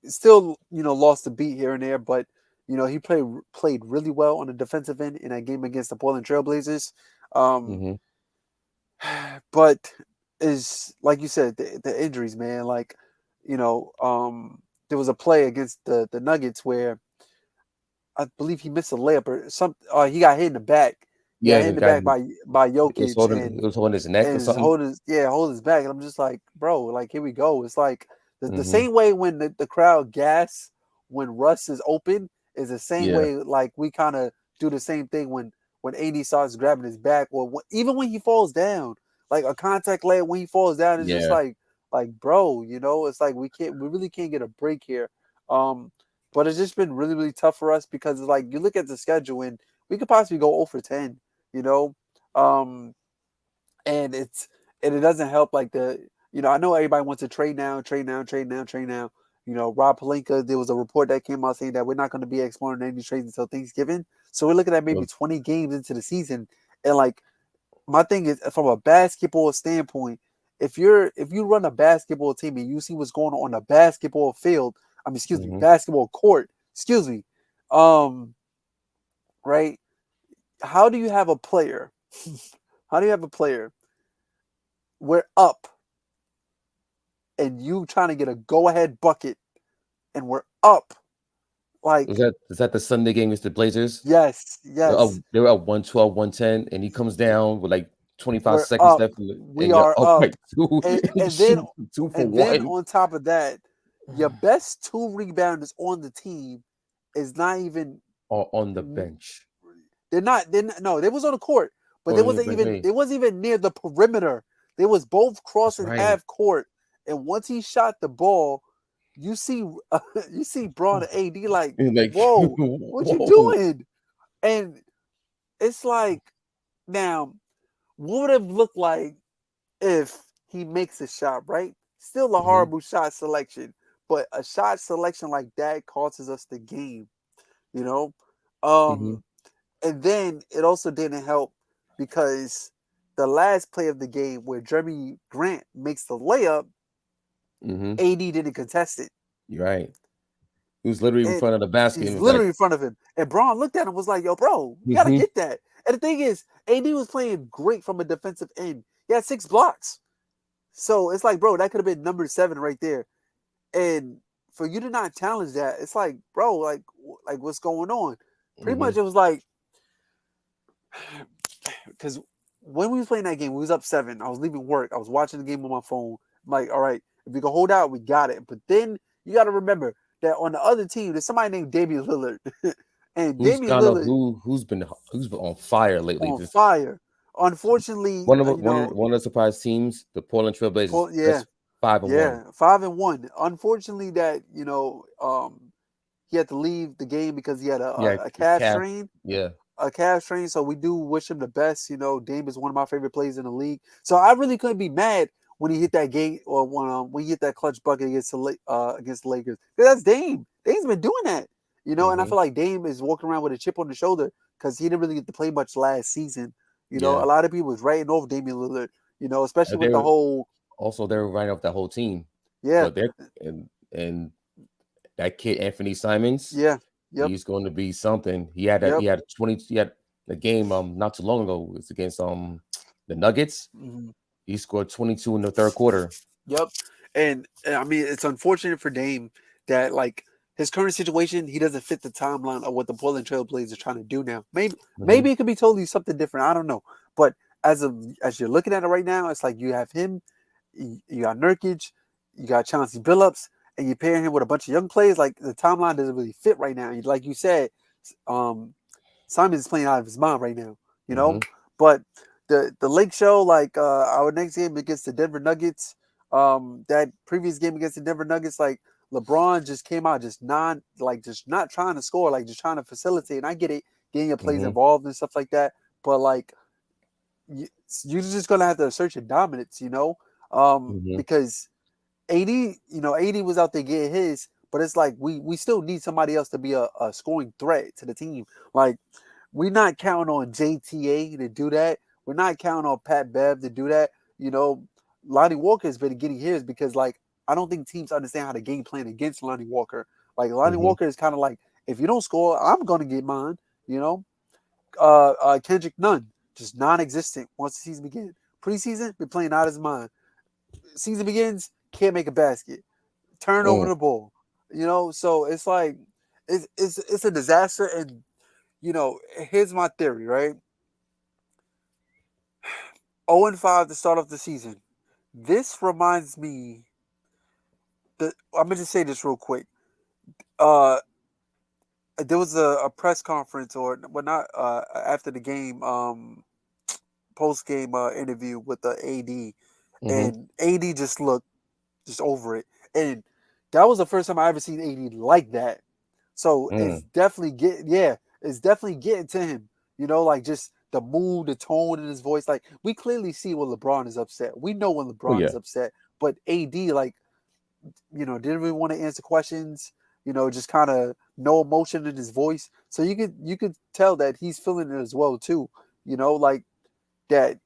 still lost the beat here and there, but he played really well on the defensive end in that game against the Portland Trailblazers. Um, Hmm. but is like you said, the injuries, man. Like you know, there was a play against the Nuggets where I believe he missed a layup or something. He got hit in the back. He got Yeah, hit in the the guy back by it was Jokic, holding it was holding his neck or and is something. holding his back. And I'm just like, bro, like here we go. It's like the Hmm. same way when the crowd gas when Russ is open is the same Yeah, way like we kind of do the same thing when AD starts grabbing his back or even when he falls down, like a contact layup when he falls down is just yeah. like bro, it's like we really can't get a break here. Um, but it's just been really really tough for us because like you look at the schedule and we could possibly go 0 for 10. You know, Um, and it doesn't help like I know everybody wants to trade now, trade now, trade now, trade now. Rob Pelinka, there was a report that came out saying that we're not going to be exploring any trades until Thanksgiving. So we're looking at maybe Well, 20 games into the season. And like my thing is from a basketball standpoint, if you run a basketball team and you see what's going on a basketball field, basketball court, um, right? How do you have a player? How do you have a player? We're up and you trying to get a go-ahead bucket and we're up. was Like, that the Sunday game against the Blazers? yes, They were up 112, 110, and he comes down with like 25 we're seconds up. left, We and you're are up up. like two, and he And then shoots two for and then one. on top of that, your best two rebounders on the team is not even On the bench. no, they was on the court, but Oh, on the bench, hey. they wasn't even near the perimeter. They was both That's crossing right. half court. And once he shot the ball, you see you see Braun and AD like, Like, whoa, what you whoa. doing? And it's like, now, what would it have looked like if he makes a shot, right? Still a Hmm. horrible shot selection, but a shot selection like that costs us the game, you know? Hmm. And then it also didn't help because the last play of the game where Jeremy Grant makes the layup, Hmm. AD didn't contest it. You're right. He was literally in And front of the basket he's and was like, literally in front of him. And Braun looked at him and was like, yo, bro, you got to hmm. get that. And the thing is, AD was playing great from a defensive end. He had 6 blocks. So it's like, bro, that could have been number 7 right there. And for you to not challenge that, it's like, bro, like what's going on? Pretty Hmm. much it was like, because when we was playing that game, we was up 7. I was leaving work. I was watching the game on my phone. I'm like, all right, if we can hold out, we got it. But then you got to remember that on the other team, there's somebody named Damian Lillard. And Who's Damian I don't know Lillard who's been on fire lately. on fire. Unfortunately, One of the surprise teams, the Portland Trailblazers. yeah, That's 5-1. yeah, 5-1. Unfortunately, that he had to leave the game because he had Yeah, a his calf calf. strain. Yeah. A calf strain, so we do wish him the best. Dame is one of my favorite players in the league, so I really couldn't be mad when he hit that game or when he hit that clutch bucket against the Lakers. Because that's Dame. Dame's been doing that, and I Hmm. feel like Dame is walking around with a chip on the shoulder because he didn't really get to play much last season. A Yeah. lot of people was writing off Damian Lillard, especially with They the were whole they were running off the whole team, yeah, but they're and that kid Anthony Simons, yeah, yep, he's going to be something. yep, He had 20. He had the game not too long ago. It was against the Nuggets. mhm, He scored 22 in the third quarter. yep. And I mean, it's unfortunate for Dame that like his current situation, he doesn't fit the timeline of what the Portland Trailblazers are trying to do now. Hmm. Maybe it could be totally something different. I don't know. But as you're looking at it right now, it's like you have him, you got Nurkic, you got Chauncey Billups, and you pair him with a bunch of young players. Like the timeline doesn't really fit right now. Like you said, um, Simon is playing out of his mind right now, you know. Hmm. But the Lake Show, like our next game against the Denver Nuggets, that previous game against the Denver Nuggets, like LeBron just came out just not trying to score, like just trying to facilitate. And I get it, getting your plays Hmm. involved and stuff like that, but like you're just gonna have to assert your dominance, Hmm. because AD was out there getting his, but it's like we still need somebody else to be a scoring threat to the team. Like we're not counting on JTA to do that. We're not counting on Pat Bev to do that. Lonnie Walker has been getting his because like I don't think teams understand how to game plan against Lonnie Walker. Like Lonnie Hmm. Walker is kind of like, if you don't score, I'm gonna get mine. Kendrick Nunn, just non-existent once the season begins. Preseason, been playing out his mind. Season begins, can't make a basket, turn over Mm. the ball. So it's like it's a disaster. And here's my theory, right? 0-5 to start off the season. This reminds me that I'm gonna just say this real quick. Uh, there was a press conference, or well, not after the game, post game interview with the AD, Hmm. and AD just looked just over it, and that was the first time I ever seen AD like that. So Mm. it's definitely getting to him. Like just the mood, the tone in his voice. Like we clearly see when LeBron is upset. We know when Oh LeBron yeah. is upset. But AD, like, didn't really want to answer questions. Just kind of no emotion in his voice. So you could tell that he's feeling it as well too. Like that.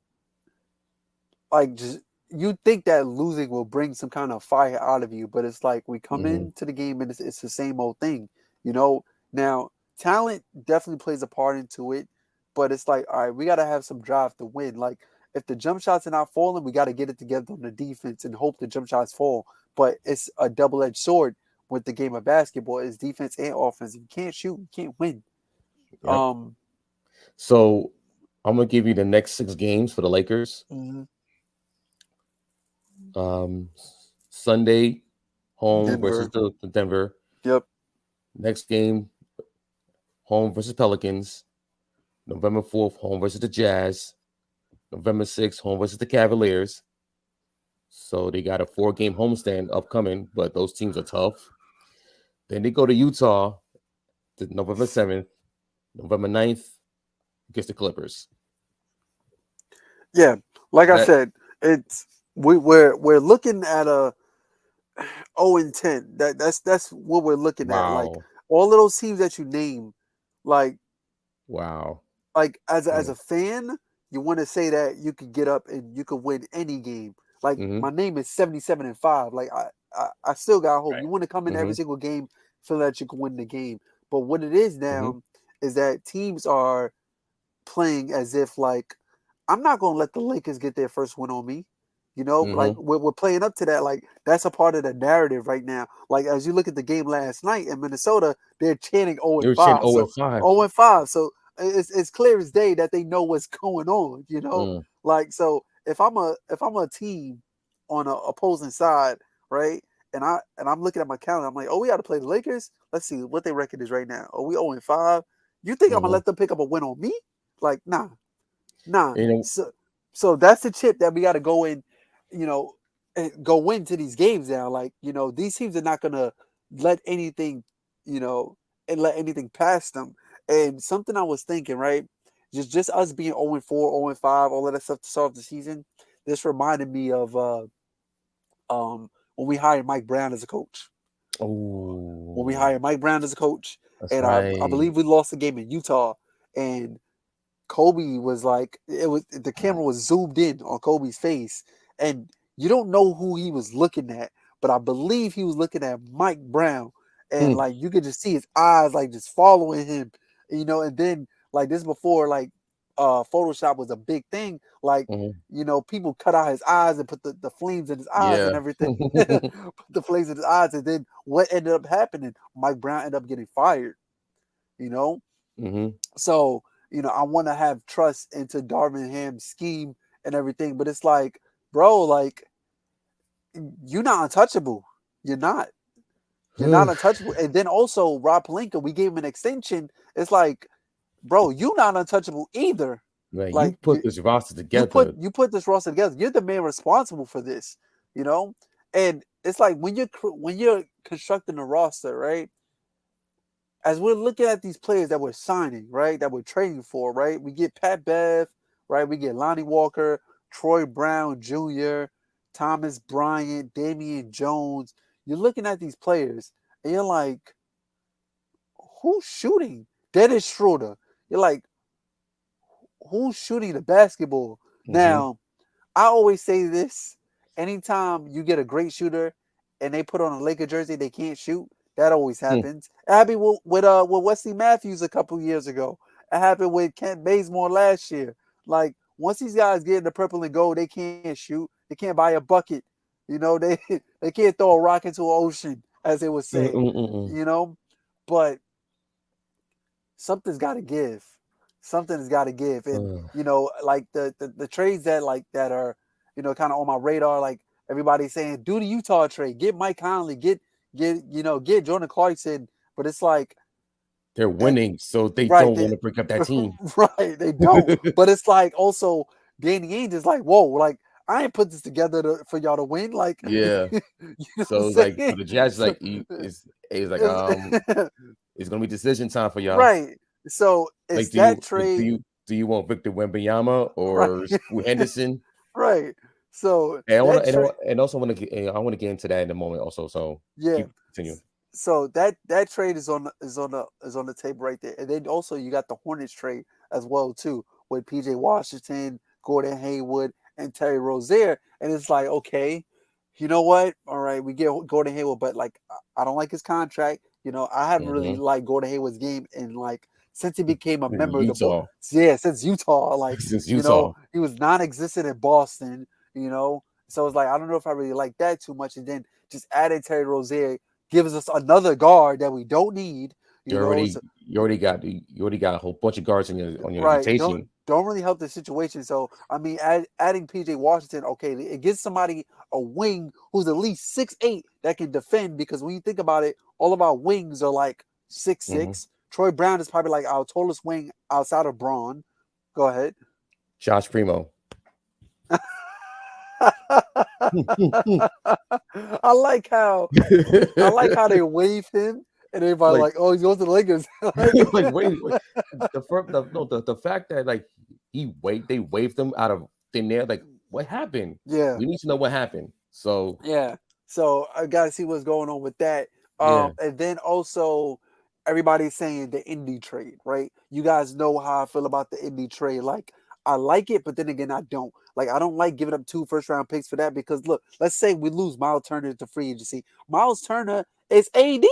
Like just you think that losing will bring some kind of fire out of you, but it's like we come Mm-hmm. into the game and it's the same old thing. You know. Now talent definitely plays a part into it, but it's like all right, we got to have some drive to win. Like if the jump shots are not falling, we got to get it together on the defense and hope the jump shots fall. But it's a double-edged sword with the game of basketball. It's defense and offense. If you can't shoot, you can't win. Yep. Um, So I'm gonna give you the next 6 games for the Lakers. mhm. Um, Sunday, home versus Denver. the Denver. Yep. Next game, home versus Pelicans. November 4th, home versus the Jazz. November 6th, home versus the Cavaliers. So they got a 4-game homestand upcoming, but those teams are tough. Then they go to Utah, November 7th, November 9th, against the Clippers. Yeah. Like I That said, it's we're looking at a 0-10. That's what we're looking at. Like wow, all of those teams that you name, like wow. as Mm. a fan, you want to say that you could get up and you could win any game. Like Mm-hmm. my name is 77-5. Like I still got hope. Right. You want to come in Mm-hmm. every single game, feel that you can win the game. But what it is Mm-hmm. now is that teams are playing as if like I'm not gonna let the Lakers get their first win on me. Like Mm-hmm. we're playing up to that. Like that's a part of the narrative right now. Like as you look at the game last night in Minnesota, they're chanting 0 They and were saying 5. 0 So and 5. 0 and 5. So it's clear as day that they know what's going on. Mm. Like so if I'm a team on a opposing side, right? And I'm looking at my calendar, I'm like, oh, we got to play the Lakers. Let's see what their record is right now. Are we 0 and 5? You think I'm gonna Mm-hmm. let them pick up a win on me? Like, nah. Nah. You know, So that's the chip that we got to go in, you know, and go into these games now. Like, these teams are not gonna let anything, you know, and let anything pass them. And something I was thinking, right? Just us being 0 and 4, 0 and 5, all of that stuff to start the season. This reminded me of when we hired Mike Brown as a coach. When we oh, hired Mike Brown as a coach, that's and I right. believe we lost the game in Utah, and Kobe was like, the camera was zoomed in on Kobe's face, and you don't know who he was looking at, but I believe he was looking at Mike Brown, and Mm. like you could just see his eyes like just following him, and then like this before like Photoshop was a big thing, like Mm-hmm. people cut out his eyes and put the flames in his eyes and Yeah. everything, put the flames in his eyes, and then what ended up happening? Mike Brown ended up getting fired, you know. Mm-hmm. So, I want to have trust into Darvin Ham's scheme and everything, but it's like, bro, like you're not untouchable. You're not. You're not untouchable. And then also Rob Pelinka, we gave him an extension. It's like, bro, you're not untouchable either. Man, you Like put this roster you together. put this roster together. You're the man responsible for this, you know. And it's like when you're constructing a roster, right? As we're looking at these players that we're signing, right, that we're trading for, right, we get Pat Bev, right, we get Lonnie Walker, Troy Brown Jr., Thomas Bryant, Damian Jones. You're looking at these players, and you're like, who's shooting? Dennis Schroeder. You're like, who's shooting the basketball? Mm-hmm. Now, I always say this: anytime you get a great shooter and they put on a Laker jersey, they can't shoot. That always Mm. happens. It happened with Wesley Matthews a couple years ago. It happened with Kent Bazemore last year. Like once these guys get in the purple and gold, they can't shoot. They can't buy a bucket. They they can't throw a rock into an ocean, as they would say. Mm-mm-mm-mm. You know, but something's got to give. Something has got to give, and like the trades that are kind of on my radar. Like everybody's saying, do the Utah trade, get Mike Conley, get Jordan Clarkson, but it's like They're winning, so they right, don't want to break up that team. right, they don't. But it's like also Danny Ainge is like, whoa, like I ain't put this together for y'all to win. Like, Yeah. you know what So I'm it's like saying? for the Jazz, So, like it's like it's, it's gonna be decision time for y'all. right. So Like, it's that trade. Do you want Victor Wembanyama right, or Scoot Henderson? right. So And I want that to, trade, and also want to, I want to get into that in a moment. Also, so yeah. keep continuing. So that trade is on the table right there, and then also you got the Hornets trade as well too, with PJ Washington, Gordon Hayward, and Terry Rozier, and it's like, okay, you know what? All right, we get Gordon Hayward, but like I don't like his contract. I haven't really Hmm. liked Gordon Hayward's game, and like since he became a member of the Utah, yeah, since Utah, like since Utah, he was non-existent in Boston. So it's like I don't know if I really like that too much, and then just adding Terry Rozier gives us another guard that we don't need. So, you already got a whole bunch of guards on your right? Don't rotation. don't really help the situation. So I mean, adding PJ Washington, okay, it gives somebody a wing who's at least 6'8" that can defend. Because when you think about it, all of our wings are like 6'6". Hmm. Troy Brown is probably like our tallest wing outside of Braun. Go ahead. Josh Primo. I like how they wave him, and everybody Like, like, oh, he's going to the Lakers. like wait. The first, no, the fact that like they waved him out of thin air. Like, what happened? Yeah, We need to know what happened. So yeah. So I gotta see what's going on with that. yeah, And then also everybody's saying the indie trade, right? You guys know how I feel about the indie trade. Like I like it, but then again, I don't. Like I don't like giving up 2 first-round picks for that because look, let's say we lose Miles Turner to free agency. Miles Turner is AD.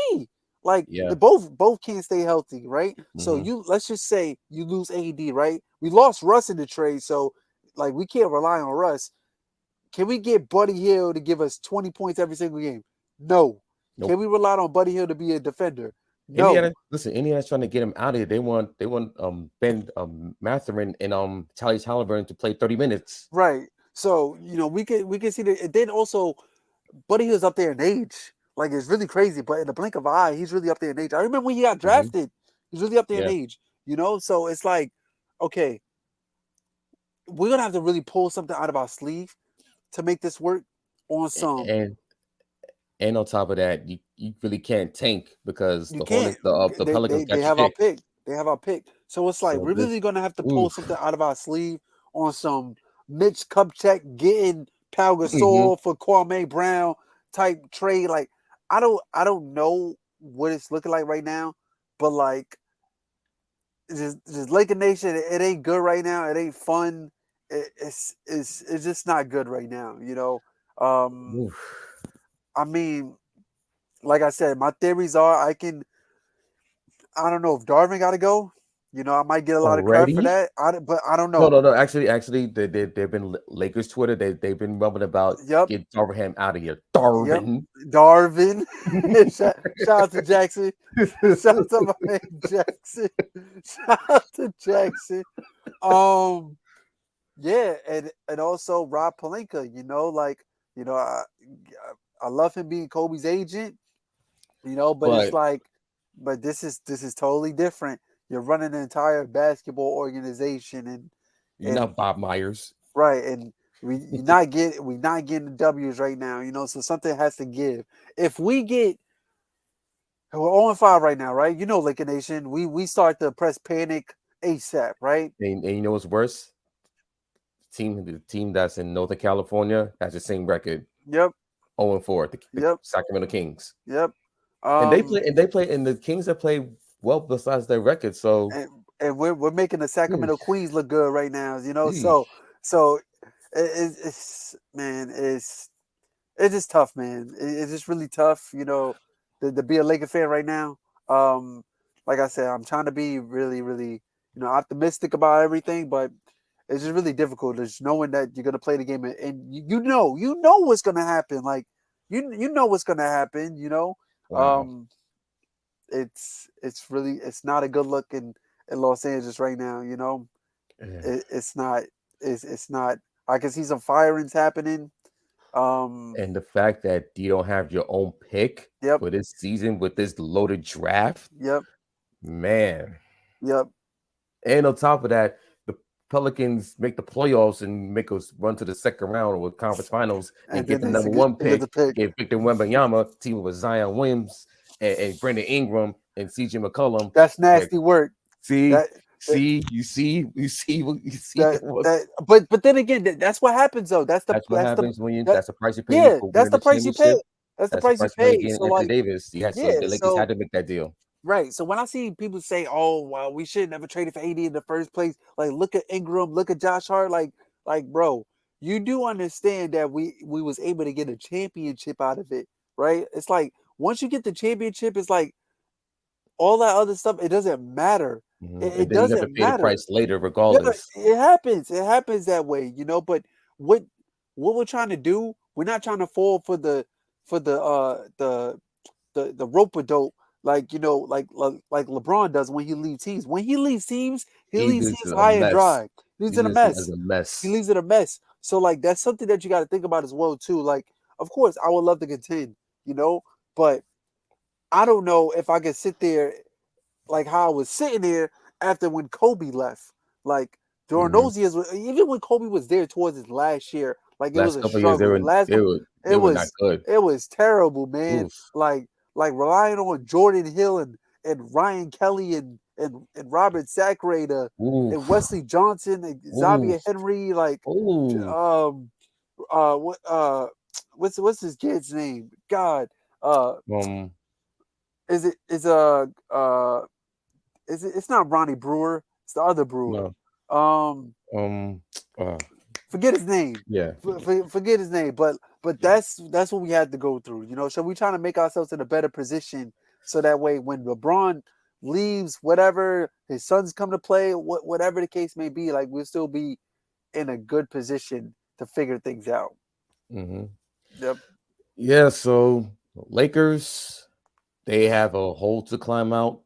Like yeah. they both can't stay healthy, right? So Hmm. let's just say you lose AD, right? We lost Russ in the trade, so like we can't rely on Russ. Can we get Buddy Hield to give us 20 points every single game? No. Can Nope. we rely on Buddy Hield to be a defender? No. Indiana's trying to get him out of here. They want Ben Matherin and Tally Halliburton to play 30 minutes. Right. So, we can see that. And then also Buddy Hield's up there in age. Like it's really crazy, but in the blink of an eye, he's really up there in age. I remember when he got Hmm. drafted, he's really up there in Yeah, age. So it's like, okay, we're gonna have to really pull something out of our sleeve to make this work on some. and on top of that, you really can't tank because You the can't. Hornets, the They Pelicans they got your have our pick. pick. They have our pick. So it's like So we're this, really gonna have to pull something oof. out of our sleeve on some Mitch Kupchak getting Pau Hmm. Gasol for Kwame Brown type trade. Like I don't know what it's looking like right now, but like just Laker Nation, it ain't good right now. It ain't fun. It's just not good right now. Um, Oof. I mean, like I said, my theories are I don't know if Darvin got to go. I might get a lot of crap for Already? that. But I don't No, know. no, no. Actually, they've been Lakers Twitter. They've been rubbing about Yep, get Darvin out of here. yep. Darvin. Darvin. Shout out to Jackson. Shout out to my man Jackson. Shout out to Jackson. Um, yeah, and also Rob Pelinka. Like you know, I love him being Kobe's agent. But it's But like, but this is totally different. You're running an entire basketball organization, you're and not Bob Myers. right, and we not getting the W's right now. So something has to give. If we get we're 0-5 right now, right? Laker Nation, we start to press panic ASAP, right? And you know what's worse? The team that's in Northern California has the same record, Yep, 0-4, the yep, Sacramento Kings. yep. And Um, the Kings have played well besides their record. So and we're making the eesh, Sacramento Queens look good right now. eesh. So it's man, it's just tough, man. It's just really tough, to be a Laker fan right now. Um, like I said, I'm trying to be really, really, optimistic about everything, but it's just really difficult. Just knowing that you're gonna play the game, and you know what's gonna happen. Like you know what's gonna happen. Wow. Um, it's not a good look in Los Angeles right now. Yeah. It's not. It's not. I can see some firings happening. And the fact that you don't have your own pick Yep. for this season with this loaded draft, Yep. man. Yep. And on top of that, the Pelicans make the playoffs and make us run to the second round with conference finals and And get then the number they one get the pick, pick. get Victor Wembanyama, team with Zion Williams and Brandon Ingram and CJ McCollum. That's Like, nasty work. That see? But then again, that's what happens though. That's what happens when you. That That's the price you pay yeah, for that's winning the the price you pay. championship. That's the That's the price you price you pay pay. getting So Anthony like, Davis. Yeah, so yeah, the Lakers so had to make that deal. right. So when I see people say, "Oh, well, we should never traded for AD in the first place," like look at Ingram, look at Josh Hart, like bro, you do understand that we was able to get a championship out of it, right? It's like once you get the championship, it's like all that other stuff. It doesn't matter. And It then you have to doesn't pay the matter. price later, Yeah, regardless. it happens. It happens that way, you know. But what what we're trying to do, we're not trying to fall for the rope a dope like like LeBron does when he leaves teams. When he leaves teams, he He leaves leaves teams a high and mess. dry. He leaves He in a leaves them as mess. a He mess. leaves in a mess. So like that's something that you got to think about as well too. Like of course I would love to contend, you know, but I don't know if I could sit there like how I was sitting there after when Kobe left. Like during hmm those years, even when Kobe was there towards his last year, like it was Last a couple of years, struggle. The last couple, they were not good. it was terrible, man. Oof, Like relying on Jordan Hill and Ryan Kelly and Robert Sacre and oof, Wesley Johnson and Xavier oof, Henry, like oof. um what what's his kid's name? God, uh Um, is it is it? It's not Ronnie Brewer. It's the other Brewer. no, Um, um, uh, forget his name. yeah, Forget his name. But that's what we had to go through. You know, so we trying to make ourselves in a better position so that way when LeBron leaves, whatever his sons come to play, whatever the case may be, like we'll still be in a good position to figure things out. hmm Yep. yeah. So Lakers, they have a hole to climb out.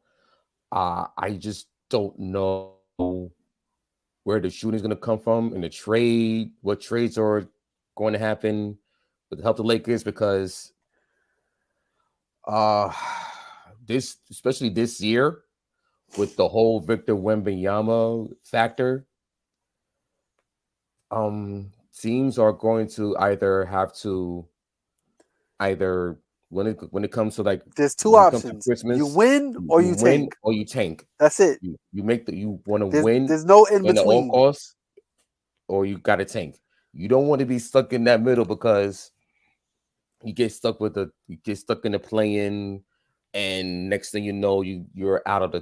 I just don't know where the shooting is going to come from in the trade, what trades are going to happen with the help of the Lakers because uh this especially this year with the whole Victor Wembanyama factor, teams are going to either have to either when it comes to like There's two when it comes to options. You Christmas, win or you you win tank. or you tank. That's it. You want to win There's no in in the all between. costs or you got to tank. You don't want to be stuck in that middle because you get stuck in the playing, and next thing you know, you're out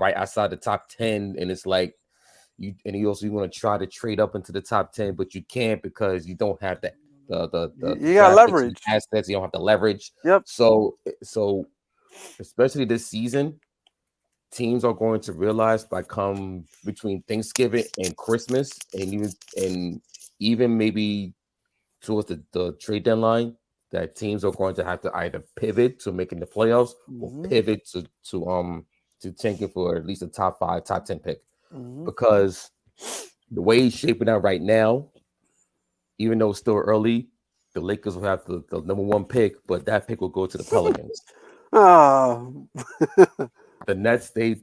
right outside the top 10, and it's like you want to try to trade up into the top 10, but you can't because you don't have the You got draft picks and leverage. assets. You don't have the leverage. Yep. So especially this season, teams are going to realize by come between Thanksgiving and Christmas, and even maybe towards the trade deadline, that teams are going to have to either pivot to making the playoffs or Hmm. pivot to tanking for at least a top 5, top 10 pick. Hmm. Because the way he's shaping out right now, even though it's still early, the Lakers will have the number 1 pick, but that pick will go to the Pelicans. Oh. The Nets, they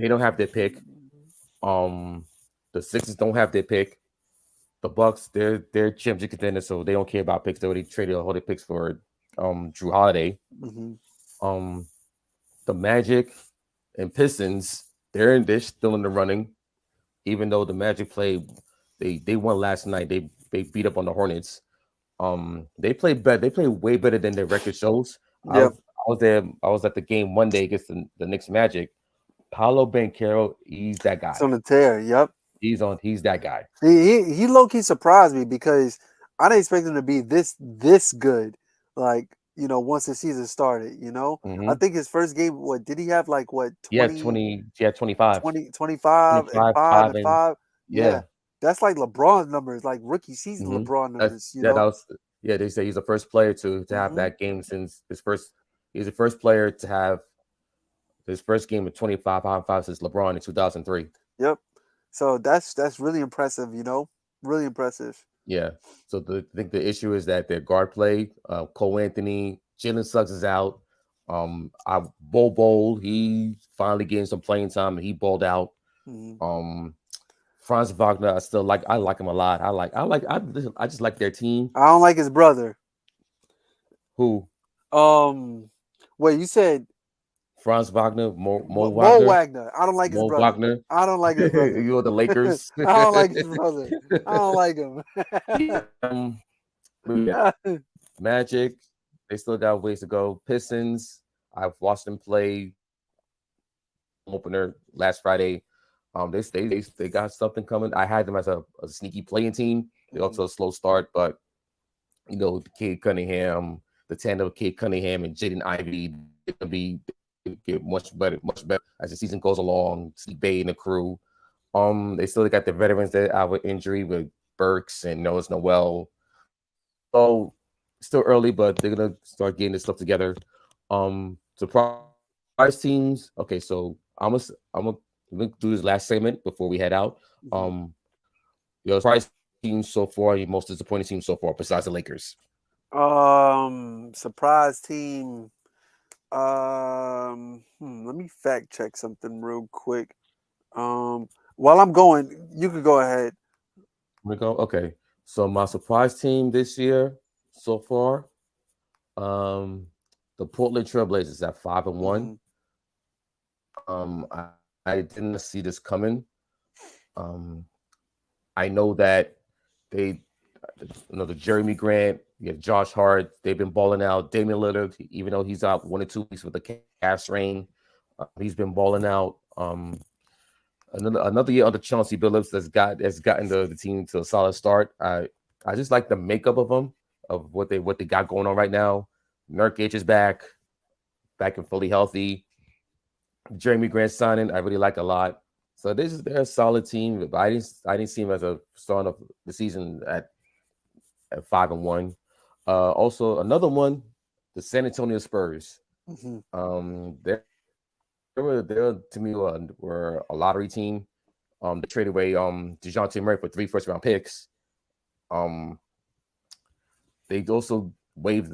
don't have their pick. Um, the Sixers don't have their pick. The Bucks, they're championship contenders, so they don't care about picks. They already traded all their picks for Drew Holiday. Hmm. Um, the Magic and Pistons, they're still in the running, even though the Magic played, they won last night. They beat up on the Hornets. They played better. They played way better than their record shows. I Yep. was I was there. I was at the game one day against the Knicks Magic. Paolo Banchero, he's that It's guy. on the tear. Yep. He's that guy. He low key surprised me because I didn't expect him to be this good. Like once the season started. I hmm think his first game. What did he have? Like what He had 25, 25 and 25, 5 5, and and 5. yeah. Yeah, that's like LeBron's numbers. Like rookie season hmm LeBron That's numbers. yeah. That was yeah. They say he's the first player to have Hmm. that game since his first. He's the first player to have his first game of 25 on 5 since LeBron in 2003. Yep. So that's really impressive. Really impressive. Yeah. So I think the issue is that their guard play, Cole Anthony, Jalen Suggs is out. Bowl, he finally getting some playing time and he balled out. Hmm. Um, Franz Wagner, I like him a lot. I just like their team. I don't like his brother. Who Um, wait, you said Franz Wagner, Mo Mo Wagner, Wagner. I don't like his Mo brother. Wagner. I don't like his brother. You know the I Lakers. don't like his brother. I don't like him. Yeah, we got Magic. They still got ways to go. Pistons. I've watched them play opener last Friday. They got something coming. I had them as a sneaky playing team. They also a slow start, but the Cade Cunningham, the tandem of Cade Cunningham and Jaden Ivey, gonna be get much better as the season goes along. Steve Bay and the crew. They still got the veterans that out with injury with Burks and Noah's Noel. So still early, but they're gonna start getting this stuff together. Surprise teams. Okay, so I'm gonna do this last segment before we head out. Your surprise teams so far, your most disappointing team so far, besides the Lakers. Surprise team. Let me fact check something real quick. While I'm going, you could go ahead. We go. Okay. So my surprise team this year so far, the Portland Trailblazers at 5-1. I didn't see this coming. I know that the Jeremy Grant, you have Josh Hart, they've been balling out. Damian Lillard, even though he's out 1 or 2 weeks with the calf strain, he's been balling out. Another year under Chauncey Billups that's gotten the team to a solid start. I just like the makeup of them, of what they got going on right now. Nurkic is back and fully healthy. Jeremy Grant signing, I really like a lot. So they're a solid team, but I didn't see him as a start of the season at 5-1. Also another one, the San Antonio Spurs. They were to me were a lottery team. They traded away DeJounte Murray for 3 first-round picks. They also waived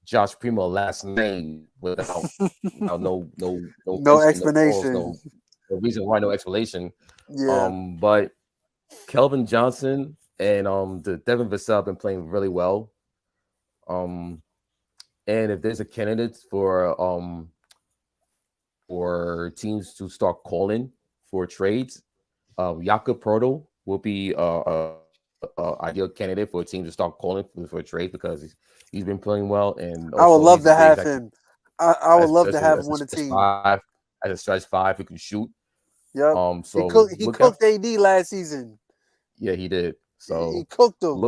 Josh Primo last night without no explanation. No reason why, no explanation. Yeah. But Kelvin Johnson and the Devin Vassell have been playing really well. And if there's a candidate for teams to start calling for trades, Jakob Poeltl will be a ideal candidate for a team to start calling for a trade because he's been playing well. And also I would love to have him. I would love to have him on the team. As a stretch 5 who can shoot. Yep. So he cooked AD last season. Yeah, he did. So he cooked them.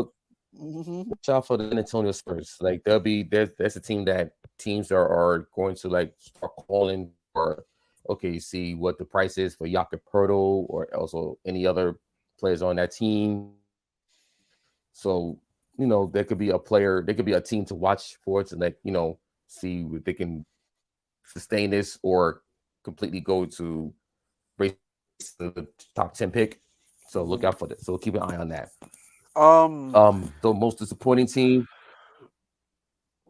Watch out for the San Antonio Spurs. Like there's a team that teams are going to like start calling for. Okay, see what the price is for Jakob Poeltl or also any other players on that team. So there could be a player, there could be a team to watch for to see if they can sustain this or completely go to race the top 10 pick. So look out for that. So keep an eye on that. The most disappointing team.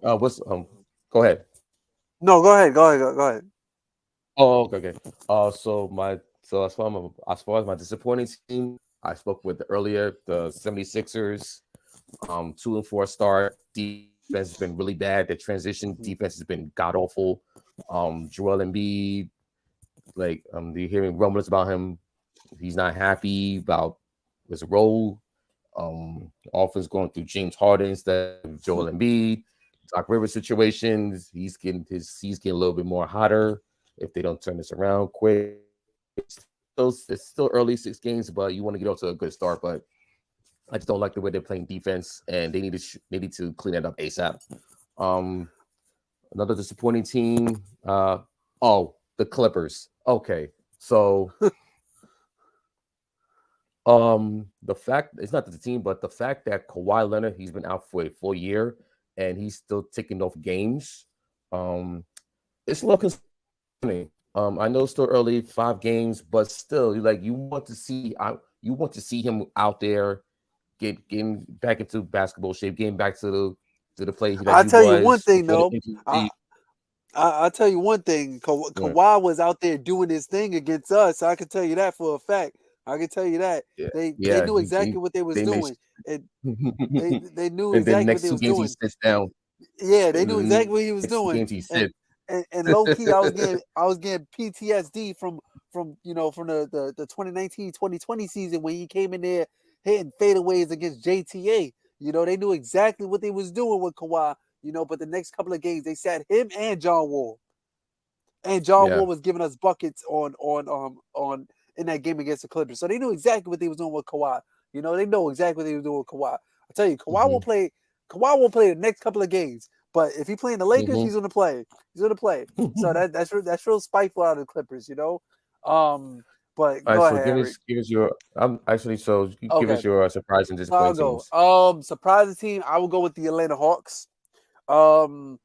Go ahead. No, go ahead. Oh, okay. So as far as my disappointing team, I spoke with earlier, the 76ers, 2-4 start. Defense has been really bad. The transition defense has been god awful. Joel Embiid, you're hearing rumblings about him. He's not happy about his role. Offense going through James Harden instead of Joel Embiid. Doc Rivers situations, he's getting a little bit more hotter if they don't turn this around quick. It's still early, 6 games, but you want to get off to a good start. But I just don't like the way they're playing defense, and they need to clean it up ASAP. Another disappointing team. The Clippers. Okay, so the fact it's not the team, but the fact that Kawhi Leonard, he's been out for a full year and he's still taking off games. It's a little concerning. I know it's still early, 5 games, but still, you want to see him out there getting back into basketball shape, getting back to the play that I'll he tell was. You one thing though. I'll tell you one thing. Kawhi was out there doing his thing against us. I can tell you that for a fact. I can tell you that. They knew exactly what they was doing. They knew and then exactly next what they 2 was games doing. he sits down. Yeah, they knew exactly what he was doing. Games he sits. and low key, I was getting PTSD from from the 2019-2020 season when he came in there hitting fadeaways against JTA. They knew exactly what they was doing with Kawhi. But the next couple of games they sat him and John Wall, and John Yeah. Wall was giving us buckets on in that game against the Clippers. So they knew exactly what they was doing with Kawhi. They know exactly what they were doing with Kawhi. I tell you, Kawhi will Hmm. play. Kawhi will play the next couple of games. But if he playing the Lakers, Hmm. he's gonna play. He's gonna play. So that's real spiteful out of the Clippers. But All right, go so ahead, Eric. give us your. Actually, so you give Okay, us your surprise and so I'll disappointing go. teams. Surprising team. I will go with the Atlanta Hawks. Um,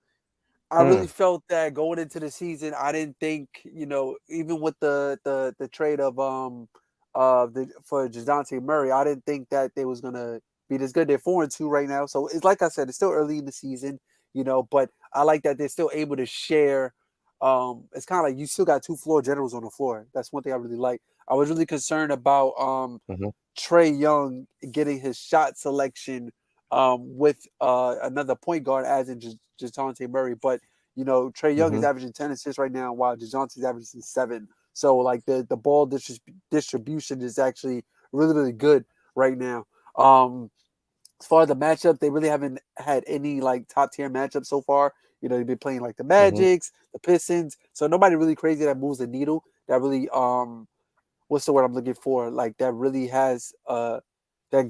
I really Mm, felt that going into the season, I didn't think, even with the trade of for Dejounte Murray, I didn't think that they was gonna be this good. They're 4-2 right now, so it's like I said, it's still early in the season, but I like that they're still able to share. It's kind of like you still got two floor generals on the floor. That's one thing I really like. I was really concerned about hmm. Trae Young getting his shot selection with another point guard as in Dejounte Murray. But, Trae Young is Hmm. averaging 10 assists right now while Dejounte's averaging 7. So, like, the ball distribution is actually really, really good right now. As far as the matchup, they really haven't had any, like, top-tier matchups so far. They've been playing, like, the Hmm. Magics, the Pistons. So, nobody really crazy that moves the needle, that really what's the word I'm looking for? Like that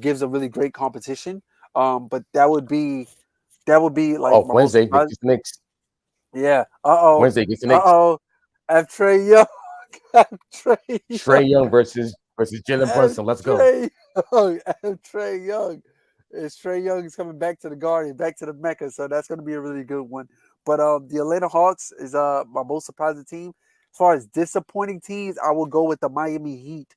gives a really great competition. But that would be like Oh, my most Wednesday surprising. against the Knicks. Yeah. Uh-oh. Wednesday against the Knicks. Uh-oh. F Trey Young. F Trey Young. Trey Young versus Jalen F Brunson. Let's go. Trey Young. F Trey Young. It's Trey Young is coming back to the Garden, back to the Mecca. So that's gonna be a really good one. But the Atlanta Hawks is my most surprising team. As far as disappointing teams, I will go with the Miami Heat.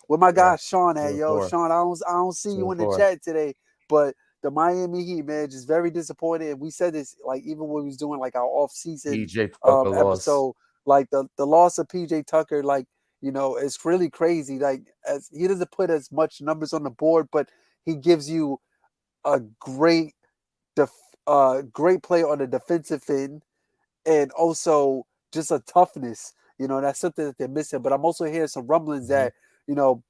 With my Yeah. guy Sean Two at and yo, four. Sean, I don't see Two you and in the four. chat today, but the Miami Heat, man, just very disappointed. And we said this like even when we was doing like our off season PJ Tucker loss. episode, like the loss of PJ Tucker, like it's really crazy. Like as he doesn't put as much numbers on the board, but he gives you a def, great play on the defensive end, and also just a toughness. That's something that they're missing. But I'm also hearing some rumblings Hmm. that you know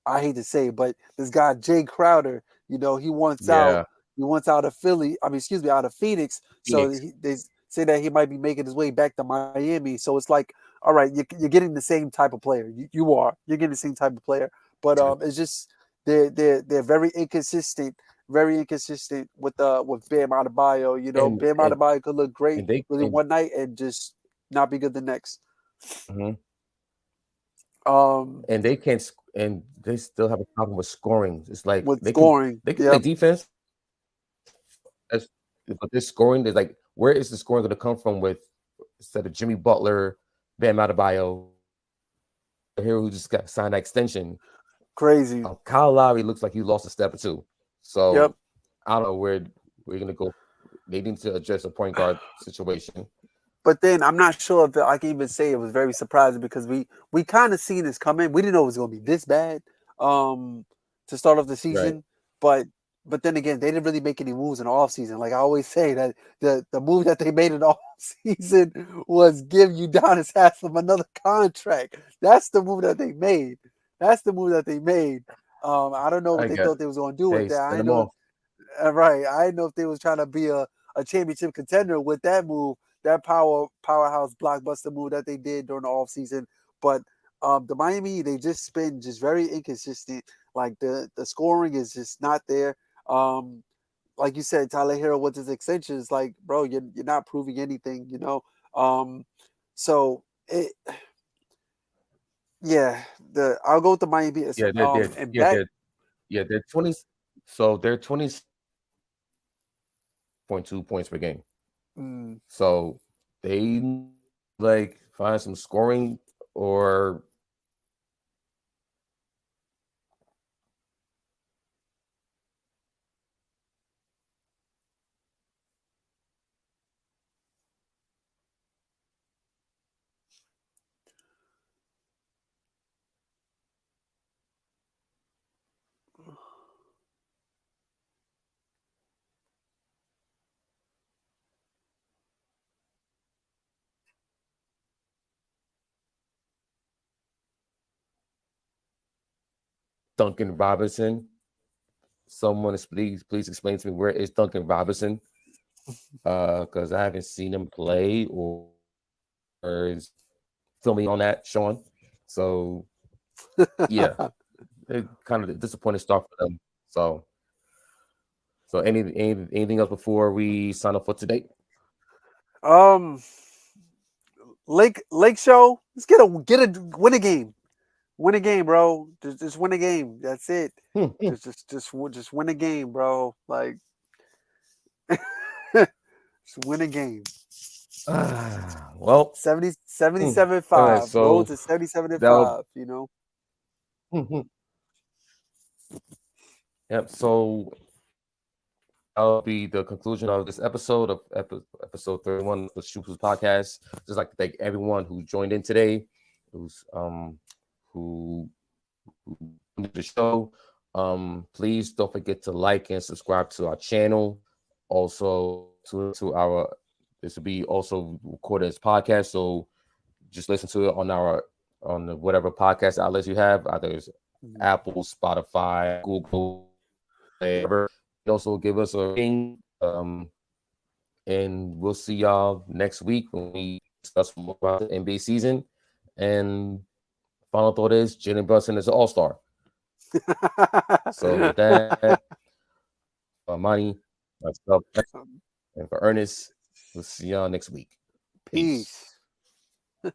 I hate to say it, but this guy Jay Crowder, he wants out. Yeah. He wants out of Philly. I mean, excuse me, out of Phoenix. So Phoenix. they say that he might be making his way back to Miami. So it's like, all right, you're getting the same type of player. You are. You're getting the same type of player. But it's just they're very inconsistent with Bam Adebayo. And Bam and Adebayo could look great and they really one night and just not be good the next. mhm. Um, And they can't and they still have a problem with scoring. It's like with scoring, they can play yep, defense. As, but this scoring is like, where is the scoring going to come from with instead of Jimmy Butler, Bam Adebayo, here who just got signed that extension? crazy. Kyle Lowry looks like he lost a step or two. Yep. So I don't know where we're going to go. They need to address a point guard situation. But then I'm not sure if I can even say it was very surprising because we kind of seen this coming. We didn't know it was going to be this bad to start off the Right. season. But then again, they didn't really make any moves in the offseason. Like I always say that the move that they made in the offseason was give Udonis Haslem another contract. That's the move that they made. That's the move that they made. I don't know what I they get, thought they was going to do with hey, that. send I them know off. right. I didn't know if they was trying to be a championship contender with that move, that powerhouse blockbuster move that they did during the offseason. But the Miami Heat, they just been just very inconsistent. Like the scoring is just not there. Um, like you said, Tyler Hero with his extensions, like bro, you're not proving anything. Um, so it, yeah, I'll go with the Miami Heat. Yeah, And back. they're 20. So they're 20.2 points per game. Mm, So they like find some scoring or Duncan Robinson? Someone is please explain to me where is Duncan Robinson? Because I haven't seen him play or is fill me on that, Sean. So yeah, it kind of a disappointing start for them. So anything else before we sign up for today? um, Lake Show. Let's win a game. Win a game, bro. Just win a game. That's it. Just win a game, bro. Like, just win a game. Well, all right. 77-5. Roll So to 77 and that'll 5. You know. yep. So that'll be the conclusion of this episode of episode 31 of the Shoopers podcast. Just like to thank everyone who joined in today, who's who the show. Please don't forget to like and subscribe to our channel. Also to our this will be also recorded as podcast. So just listen to it on the whatever podcast outlets you have, either it's Apple, Spotify, Google, whatever. Also give us a ring. And we'll see y'all next week when we discuss more about the NBA season. And final thought is Jalen Brunson is an all-star. So with that, Money, myself, and for Ernest, we'll see y'all next week. Peace. Peace.